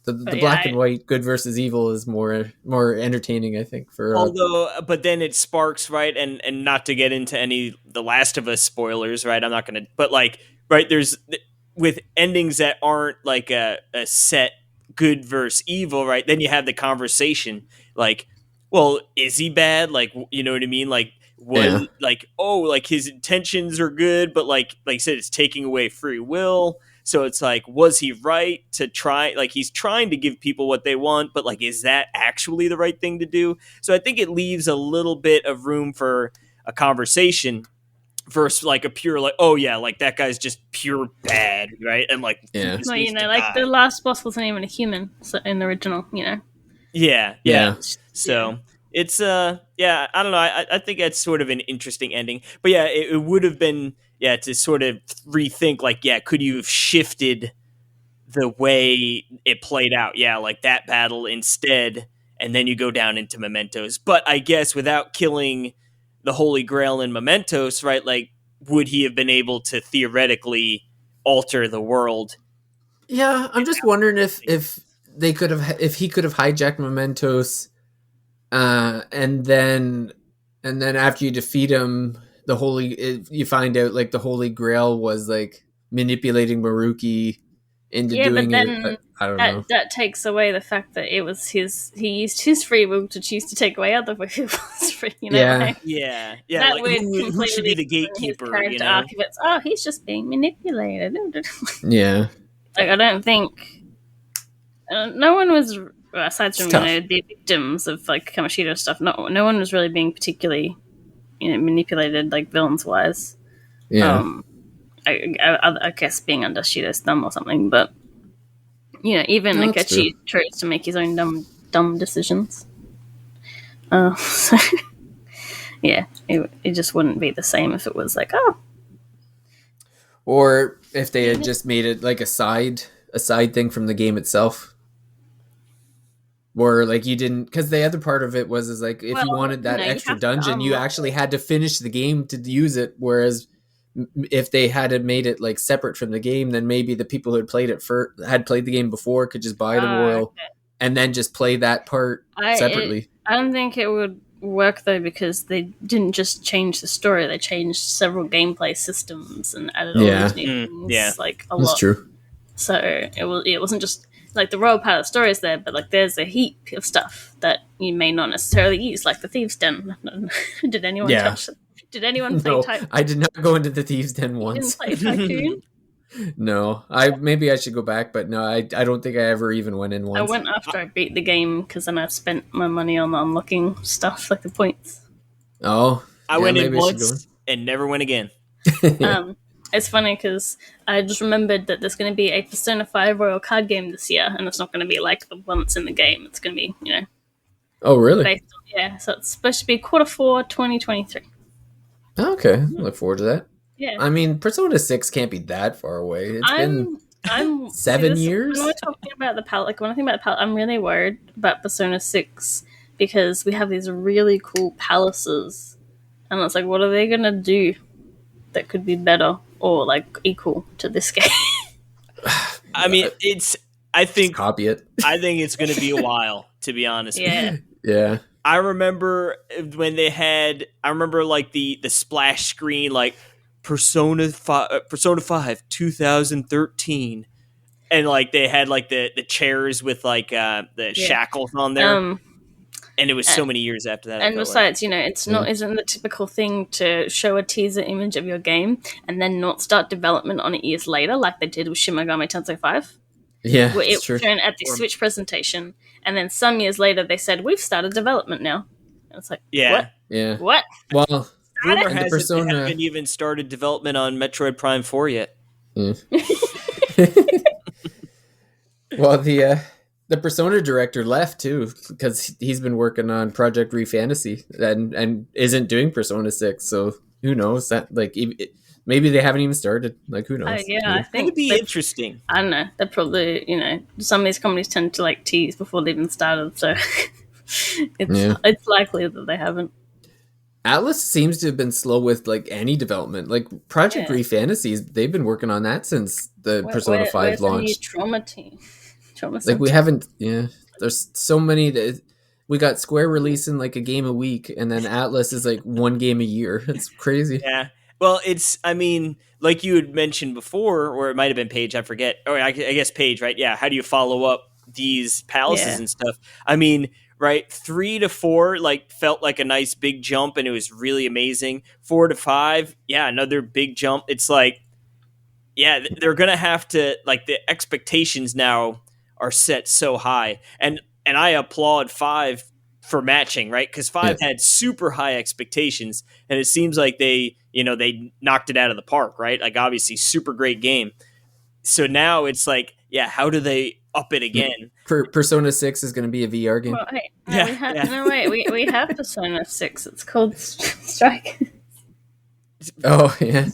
the yeah, black and white good versus evil is more entertaining, I think. For Although, but then it sparks, right, and not to get into any The Last of Us spoilers, right? I'm not gonna, but like, right, there's with endings that aren't like a set good versus evil, right? Then you have the conversation, like, well, is he bad? Like, you know what I mean? Like, what? Yeah. Like, oh, like his intentions are good, but like I said, it's taking away free will. So it's like, was he right to try? Like, he's trying to give people what they want, but like, is that actually the right thing to do? So I think it leaves a little bit of room for a conversation versus like a pure, like, oh yeah, like that guy's just pure bad, right? And like, he Yeah. just Well, needs to like die. the last boss wasn't even a human in the original, yeah. Yeah. So it's yeah, I don't know. I think that's sort of an interesting ending. But yeah, it would have been to sort of rethink, like, could you have shifted the way it played out? Yeah, like that battle instead, and then you go down into Mementos. But I guess without killing the Holy Grail in Mementos, right? Like, would he have been able to theoretically alter the world? Yeah, I'm just wondering if they could have, if he could have hijacked Mementos, and then after you defeat him, you find out like the Holy Grail was like manipulating Maruki into Yeah, but doing then I don't know. that takes away the fact that it was he used his free will to choose to take away other people's free. You know, Yeah. like, Yeah, that like would who should be the completely ruin his gatekeeper? character You know, arc if it's he's just being manipulated. Yeah. Like I don't think no one was aside from It's tough. the victims of like Kamoshida stuff. No one was really being particularly manipulated like villains wise. Yeah. I guess being under Shido's thumb or something, but even No, that's Akechi chose to make his own dumb decisions. So yeah, it just wouldn't be the same if it was like, Or if they had just made it like a side thing from the game itself. Or like you didn't, because the other part of it is like if you Well, wanted that you extra have to dungeon, you unlock actually had to finish the game to use it. Whereas if they had made it like separate from the game, then maybe the people who had played the game before could just buy the royal and then just play that part separately. I don't think it would work though because they didn't just change the story; they changed several gameplay systems and added all Yeah. these new things. Yeah. Like a That's lot. true. So it wasn't just like the royal part of the story is there, but like there's a heap of stuff that you may not necessarily use, like the thieves' den. Did anyone Yeah. touch it? Did anyone play No, Tycoon? I did not go into the Thieves' Den Didn't once. play Tycoon? No, maybe I should go back, but no, I don't think I ever even went in I once. went after I beat the game because then I spent my money on unlocking stuff like the points. Oh, I yeah, went in maybe I should once and never went again. It's funny because I just remembered that there's going to be a Persona 5 Royal card game this year, and it's not going to be like the one that's in the game. It's going to be, Oh, really? based on, so it's supposed to be Q4 2023. Okay, I look forward to that. Yeah. I mean, Persona 6 can't be that far away. It's been I'm 7 years? When we're talking about the palette, like when I think about the palette, I'm really worried about Persona 6 because we have these really cool palaces, and it's like, what are they gonna do that could be better or like equal to this game? I mean, I think copy it. I think it's going to be a while, to be honest. with you. Yeah, Yeah. I remember when they had. I remember like the splash screen, like Persona 5 2013, and like they had like the chairs with like the shackles on there, and it was so many years after that. and besides, it's not isn't the typical thing to show a teaser image of your game and then not start development on it years later, like they did with Shin Megami Tensei 5. Yeah, Where it it's true. was shown at the Switch presentation, and then some years later they said, we've started development now. And it's like, Yeah. Yeah. What? Well, Rumor And the has it Persona- they haven't even started development on Metroid Prime 4 yet. well, the Persona director left too because he's been working on Project Refantasy and isn't doing Persona 6. So who knows that maybe they haven't even started. Like who knows? I That think would be they- interesting. I don't know. They're probably, some of these companies tend to like tease before they even started, so it's likely that they haven't. Atlas seems to have been slow with like any development. Like Project Yeah. Refantasies, they've been working on that since the Persona 5 where's the new launched. Trauma team? Trauma Like we Center? haven't. Yeah, there's so many that we got Square releasing like a game a week, and then Atlas is like one game a year. It's crazy. Yeah. Well, I mean, like you had mentioned before, or it might have been Paige, I forget. Or I guess Paige, right? Yeah. How do you follow up these palaces Yeah. and stuff? I mean, right, 3 to 4 like felt like a nice big jump, and it was really amazing. 4 to 5, yeah, another big jump. It's like, yeah, they're gonna have to like the expectations now are set so high, and I applaud 5 for matching, right? Because 5 had super high expectations, and it seems like they knocked it out of the park, right? Like obviously, super great game. So now it's like, yeah, how do they up it again? Persona 6 is going to be a VR game. Well, hey, Yeah, we have, yeah. no, wait, we have Persona 6. It's called Strike. Oh yeah,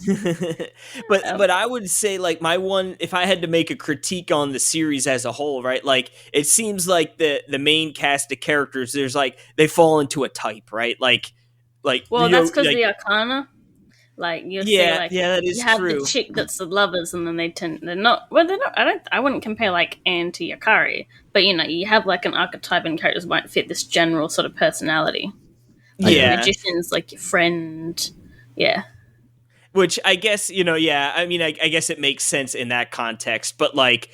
but I would say like my one, if I had to make a critique on the series as a whole, right? Like it seems like the main cast of characters, there's like they fall into a type, right? Like Well, you know, that's because like, the Arcana. Like you see, yeah, like that is you have true. the chick that's the lovers, and then they're not. Well, they're not. I wouldn't compare like Anne to Yakari, but you have like an archetype, and characters might fit this general sort of personality. Like the Yeah. magician's like your friend. Yeah. Which I guess, I mean, I guess it makes sense in that context, but like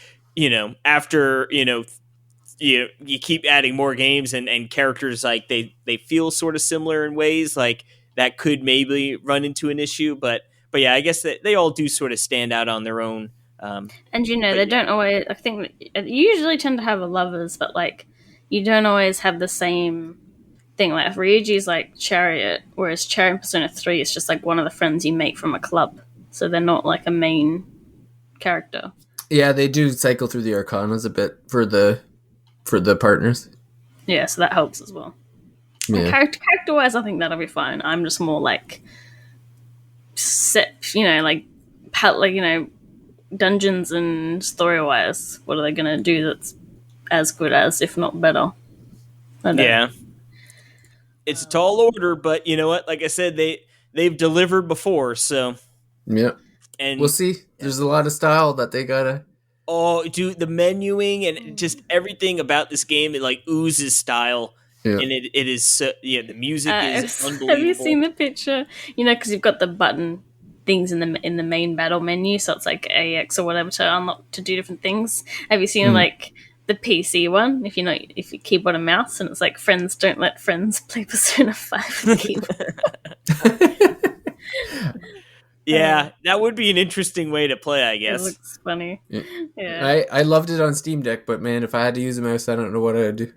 after you keep adding more games and characters, like they feel sort of similar in ways, like that could maybe run into an issue, but yeah, I guess that they all do sort of stand out on their own. And But they yeah. don't always. I think you usually tend to have lovers, but like you don't always have the same thing. Like Ryuji's like Chariot, whereas Chariot in Persona 3 is just like one of the friends you make from a club, so they're not like a main character. Yeah, they do cycle through the arcanas a bit for the partners. Yeah, so that helps as well. Yeah. Character wise, I think that'll be fine. I'm just more like set, like dungeons and story wise. What are they gonna do that's as good as, if not better? I don't know. Yeah, it's a tall order, but you know what? Like I said, they've delivered before, so Yeah. and We'll see. There's a lot of style that they gotta. oh, dude, the menuing and just everything about this game, it like oozes style. Yeah. And it is so, the music is unbelievable. Have you seen the picture? Because you've got the button things in the main battle menu, so it's like AX or whatever to unlock to do different things. Have you seen like the PC one? If you keyboard and mouse, and it's like friends don't let friends play Persona 5 with keyboard. Yeah, that would be an interesting way to play, I It guess. looks funny. Yeah. Yeah. I loved it on Steam Deck, but man, if I had to use a mouse, I don't know what I'd do.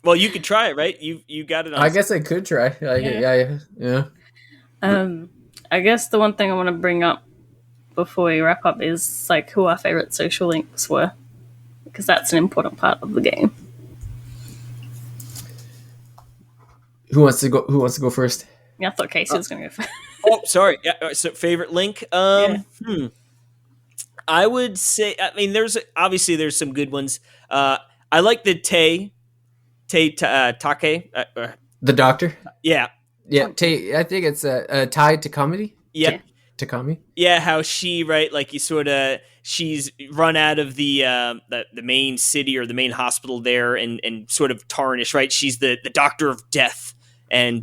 Well, you could try it, right? You got it on. I guess I could try. Yeah. I guess the one thing I want to bring up before we wrap up is like who our favorite social links were, because that's an important part of the game. Who wants to go first? Yeah, I thought Casey was going to go first. Oh, sorry. Yeah, so favorite link. I would say. I mean, there's some good ones. I like the Take. The Doctor. Yeah. Yeah, I think it's tied to comedy. Yep. Yeah. Takami. Yeah, how she like she's run out of the main city or the main hospital there and sort of tarnished, right? She's the doctor of death, and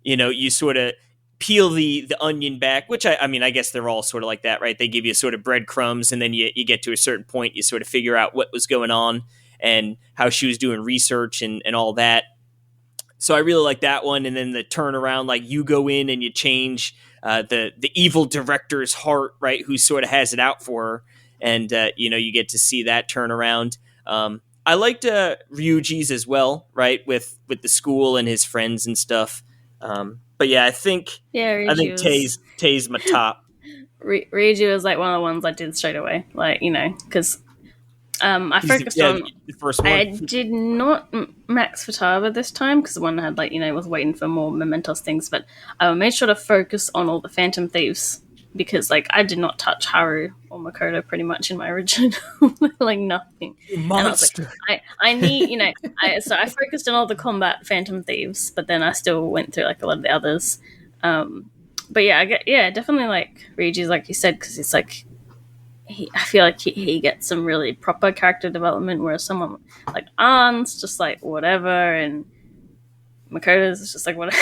you sort of peel the onion back, which I mean I guess they're all sort of like that, right? They give you sort of breadcrumbs, and then you get to a certain point, you sort of figure out what was going on and how she was doing research and all that. So I really like that one, and then the turnaround, like you go in and you change the evil director's heart, right? Who sort of has it out for her, and you get to see that turnaround. I liked Ryuji's as well, right? With the school and his friends and stuff. But yeah, I think Tay's my top. Ryuji was like one of the ones I did straight away, like because I focused on the first one. I did not max Futaba this time because the one had was waiting for more momentous things, but I made sure to focus on all the Phantom Thieves because I did not touch Haru or Makoto pretty much in my original, like nothing. Monster. And I was like, I need so I focused on all the combat Phantom Thieves, but then I still went through a lot of the others. But yeah, definitely Ryuji's like you said, because it's I feel like he gets some really proper character development, whereas someone like Ann's just whatever, and Makoto's just whatever.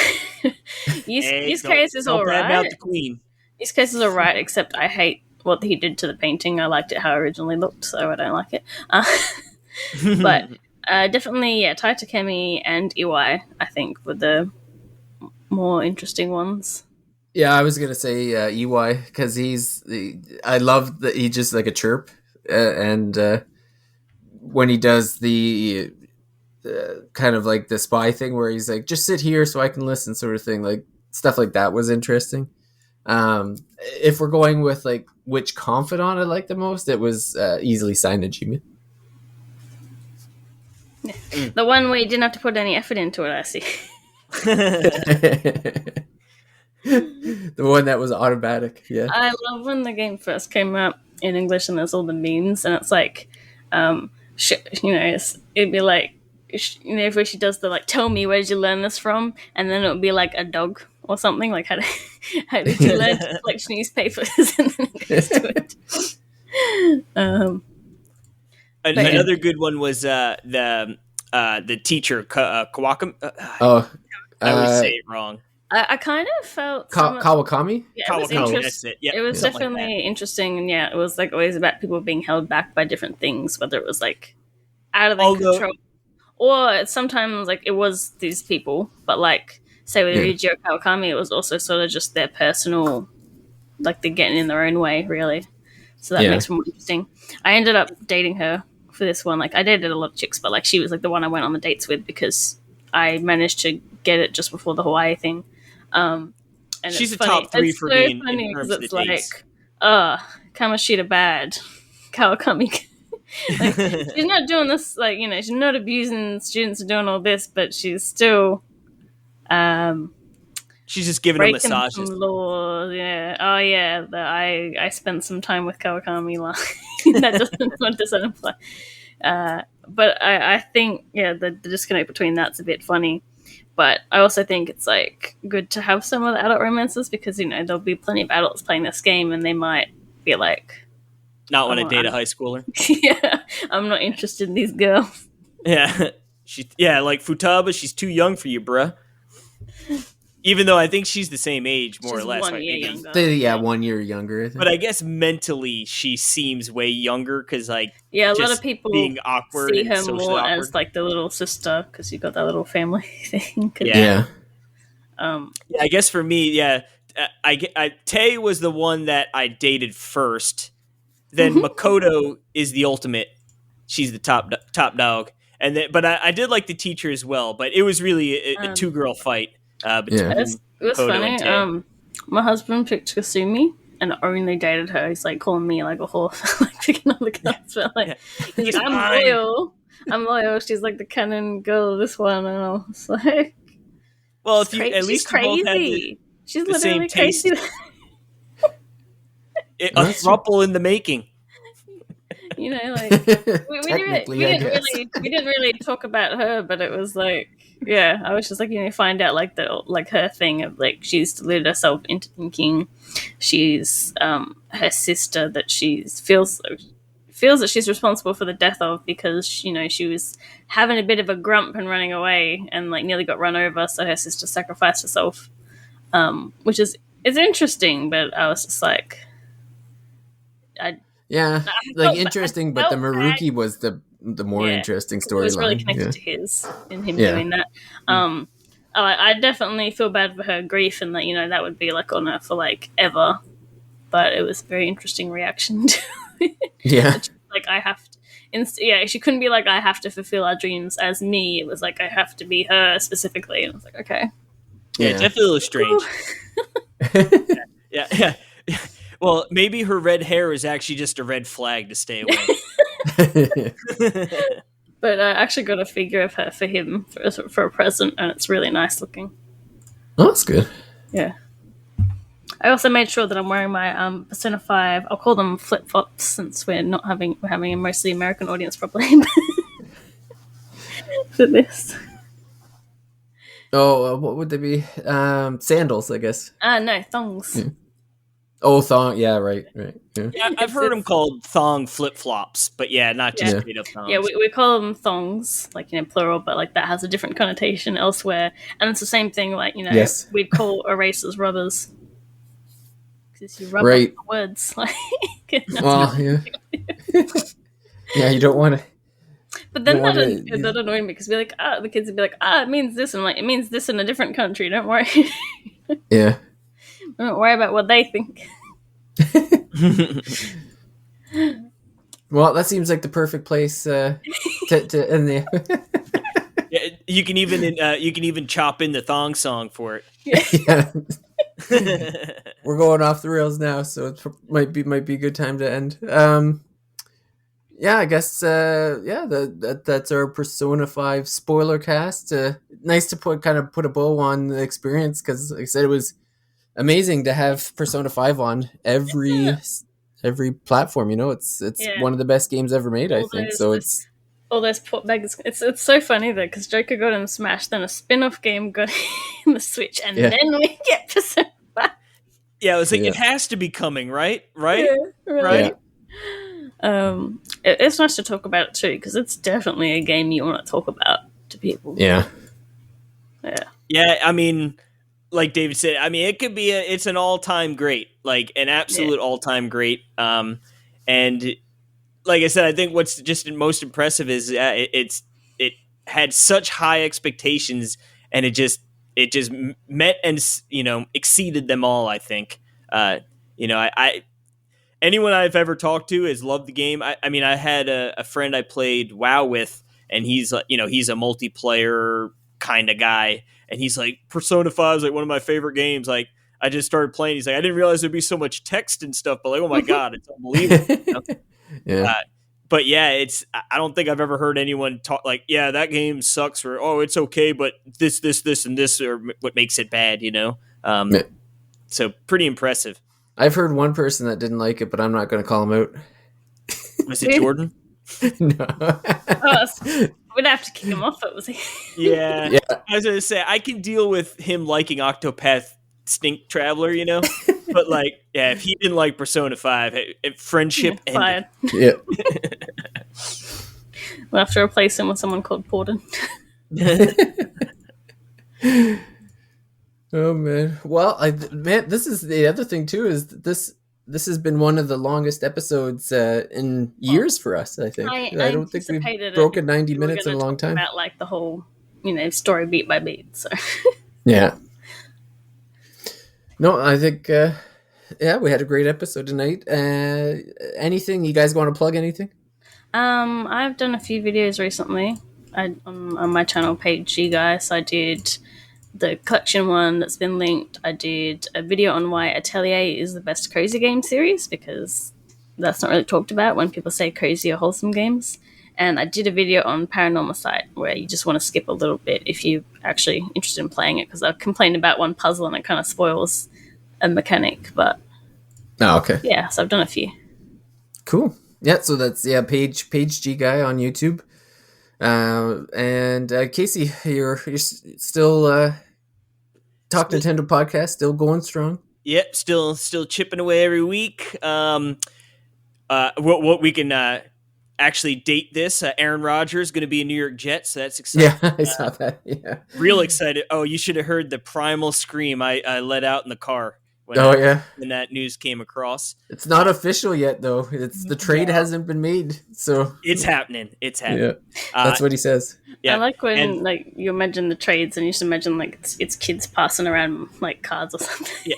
Use case is all right. About the queen. Use case is all right, except I hate what he did to the painting. I liked it how it originally looked, so I don't like it. But definitely, Tai Takemi and Iwai, I think, were the more interesting ones. Yeah, I was gonna say EY because I love that he just like a chirp, and when he does the kind of like the spy thing where he's like, just sit here so I can listen, sort of thing, like stuff like that was interesting. If we're going with which confidant I like the most, it was easily Sainajime. The one where you didn't have to put any effort into it, I see. The one that was automatic. Yeah, I love when the game first came out in English and there's all the memes and it's it'd be where she does the tell me where did you learn this from, and then it would be a dog or something how did you learn to collect newspapers, and then it goes to it. Another good one was the teacher Kawakami. Oh, I always say it wrong. I kind of felt some Kawakami. yeah, it was Kawakami, interesting. that's it. Yeah, It was something like definitely interesting, and yeah, it was like always about people being held back by different things, whether it was like out of their Although- control, or sometimes like it was these people, but like say with Yeah. Ryuichiro Kawakami, it was also sort of just their personal, like they're getting in their own way, really. So that Yeah. makes it more interesting. I ended up dating her for this one. Like I dated a lot of chicks, but like she was like the one I went on the dates with because I managed to get it just before the Hawaii thing. And She's it's a top funny. three It's for so me in funny terms 'cause of the it's like, dates. Kamoshida bad, Kawakami. Like, she's not doing this, like, you know, she's not abusing students and doing all this, but she's still She's just giving them breaking massages. some laws. Yeah. Oh, yeah. I spent some time with Kawakami. Like, that doesn't apply. But I think, yeah, the disconnect between that's a bit funny. But I also think it's like good to have some of the adult romances because, you know, there'll be plenty of adults playing this game and they might be like, Not want to Oh, date a I'm- high schooler. yeah, I'm not interested in these girls. Yeah, like Futaba. She's too young for you, bruh. Even though I think she's the same age, more She's or less. 1 right? year Maybe- younger. Yeah, 1 year younger. I think. But I guess mentally she seems way younger because like Yeah, a lot just of people being awkward see and her socially more awkward. as like the little sister because you got that little family thing. 'Cause, Yeah. Yeah. Yeah, I guess for me, yeah, Tay was the one that I dated first. Then Makoto is the ultimate. She's the top dog. And then, but I did like the teacher as well. But it was really a 2-girl fight between. Yeah. It was Makoto funny. and Tay. My husband picked Kasumi and only dated her. He's like calling me like a whore, like picking on the girls. But like, he's like, I'm Fine. loyal. I'm loyal. She's like the canon girl of this one, and I was like, Well, if you cra- at least she's you both had crazy. She's the same literally crazy. a That's- throuple in the making. You know, like we didn't Technically, I guess. we didn't really talk about her, but it was like, yeah, I was just like, you know, find out like her thing of like she's deluded herself into thinking she's her sister that she feels that she's responsible for the death of because, you know, she was having a bit of a grump and running away and like nearly got run over, so her sister sacrificed herself, which is interesting, but I was just like, Yeah, felt like interesting, but the felt Maruki was the more Yeah. interesting it was really storyline. connected Yeah. to his in him Yeah. doing that. I definitely feel bad for her grief and that, you know, that would be like on her for like ever. But it was a very interesting reaction to Yeah, like I have to. Yeah, she couldn't be like I have to fulfill our dreams as me. It was like I have to be her specifically, and I was like, okay. Yeah, Yeah. definitely a little strange. Yeah. Well, maybe her red hair is actually just a red flag to stay away. But I actually got a figure of her for him for a present, and it's really nice looking. Oh, that's good. Yeah. I also made sure that I'm wearing my Persona 5. I'll call them flip flops since we're having a mostly American audience probably for this. Oh, what would they be? Sandals, I guess. No, thongs. Yeah. Oh, thong. Yeah, right. Yeah. Yeah, I've heard them called thong flip flops, but yeah, not just Yeah. straight up thongs. Yeah, we call them thongs, like, you know, plural, but like that has a different connotation elsewhere. And it's the same thing, like, you know, Yes. we'd call erasers rubbers. Because you rub Right. up the words. Like, Well, yeah. Yeah, you don't want to. but then don't wanna- that annoyed me because the kids would be like, it means this, and I'm like, it means this in a different country. Don't worry. Yeah. Don't worry about what they think. Well, that seems like the perfect place to end the. Yeah, you can even chop in the thong song for Yeah. it. We're going off the rails now, so it might be a good time to end. Yeah, I guess that's our Persona 5 spoiler cast. Nice to put a bow on the experience because, like I said, it was amazing to have Persona 5 on every platform. You know, it's Yeah. one of the best games ever made. I All think those- so. those- It's All those port bags. It's so funny though because Joker got in Smash, then a spin-off game got in the Switch, and Yeah. then we get Persona 5. Yeah, I was like, Yeah. it has to be coming, right? Right? Yeah, right. Yeah. It's nice to talk about it too because it's definitely a game you want to talk about to people. yeah. Yeah. Yeah, I mean, like David said, I mean, it could be it's an all-time great, like an absolute all-time great. And like I said, I think what's just most impressive is it had such high expectations, and it just met and exceeded them all. I think I anyone I've ever talked to has loved the game. I mean, I had a friend I played WoW with, and he's he's a multiplayer kind of guy, and he's like, Persona 5 is like one of my favorite games. Like, I just started playing. He's like, I didn't realize there'd be so much text and stuff, but like, oh my god, it's unbelievable. Yeah. But yeah, I don't think I've ever heard anyone talk like, yeah, that game sucks, or oh, it's okay, but this, and this are what makes it bad, Yeah. So pretty impressive. I've heard one person that didn't like it, but I'm not going to call him out. Was it Jordan? No. We'd have to kick him off. It was he. Yeah. Yeah. I was going to say, I can deal with him liking Octopath Stink Traveler, but like, yeah, if he didn't like Persona 5, friendship ended. Fine. Yeah. We'll have to replace him with someone called Porden. Oh man. Well, this is the other thing too. Is this has been one of the longest episodes in years for us. I think. I don't think we've anticipated broken 90 we were minutes in a gonna long talk time. About like the whole, story beat by beat. So Yeah. No, I think. We had a great episode tonight. Anything you guys want to plug? Anything? I've done a few videos recently. On my channel page, G Guys. I did the collection one that's been linked. I did a video on why Atelier is the best cozy game series, because that's not really talked about when people say cozy or wholesome games. And I did a video on Paranormal Sight, where you just want to skip a little bit if you're actually interested in playing it, because I complained about one puzzle and it kind of spoils a mechanic. But Oh, okay. yeah, so I've done a few. Cool. Yeah, so that's page G Guy on YouTube. And Casey, you're still Talk Nintendo podcast, still going strong. Yep, still chipping away every week. What we can actually date this. Aaron Rodgers going to be a New York Jet, so that's exciting. Yeah, I saw that. Yeah, real excited. Oh, you should have heard the primal scream I let out in the car when that news came across. It's not official yet, though. It's the trade hasn't been made, so it's happening. It's happening. Yeah, that's what he says. Yeah, I like when you imagine the trades and you just imagine like it's kids passing around like cards or something. Yeah,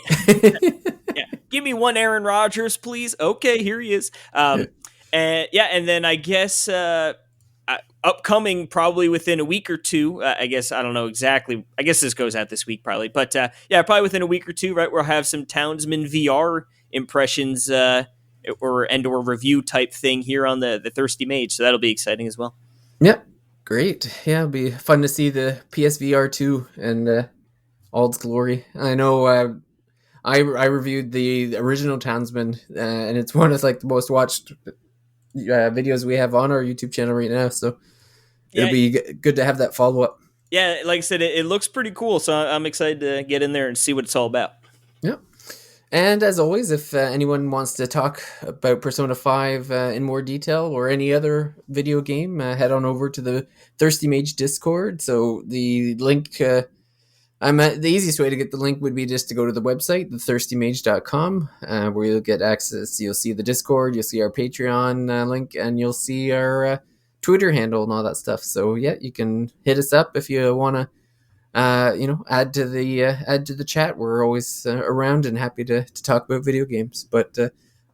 yeah. Give me one Aaron Rodgers, please. Okay, here he is. And then I guess upcoming probably within a week or two. I guess I don't know exactly. I guess this goes out this week probably, but probably within a week or two. Right, we'll have some Townsman VR impressions or review type thing here on the Thirsty Mage. So that'll be exciting as well. Yep. Great. Yeah, it'll be fun to see the PSVR 2 and all its glory. I know I reviewed the original Townsman, and it's one of like the most watched videos we have on our YouTube channel right now. So it'll be good to have that follow up. Yeah, like I said, it looks pretty cool. So I'm excited to get in there and see what it's all about. Yep. And as always, if anyone wants to talk about Persona 5 in more detail or any other video game, head on over to the Thirsty Mage Discord. So the link, the easiest way to get the link would be just to go to the website, thethirstymage.com, where you'll get access. You'll see the Discord, you'll see our Patreon link, and you'll see our Twitter handle and all that stuff. So yeah, you can hit us up if you want to. Add to the chat. We're always around and happy to talk about video games. But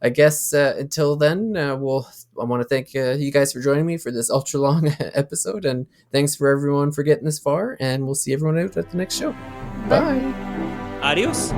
I guess until then, I want to thank you guys for joining me for this ultra long episode, and thanks for everyone for getting this far. And we'll see everyone out at the next show. Bye. Adios.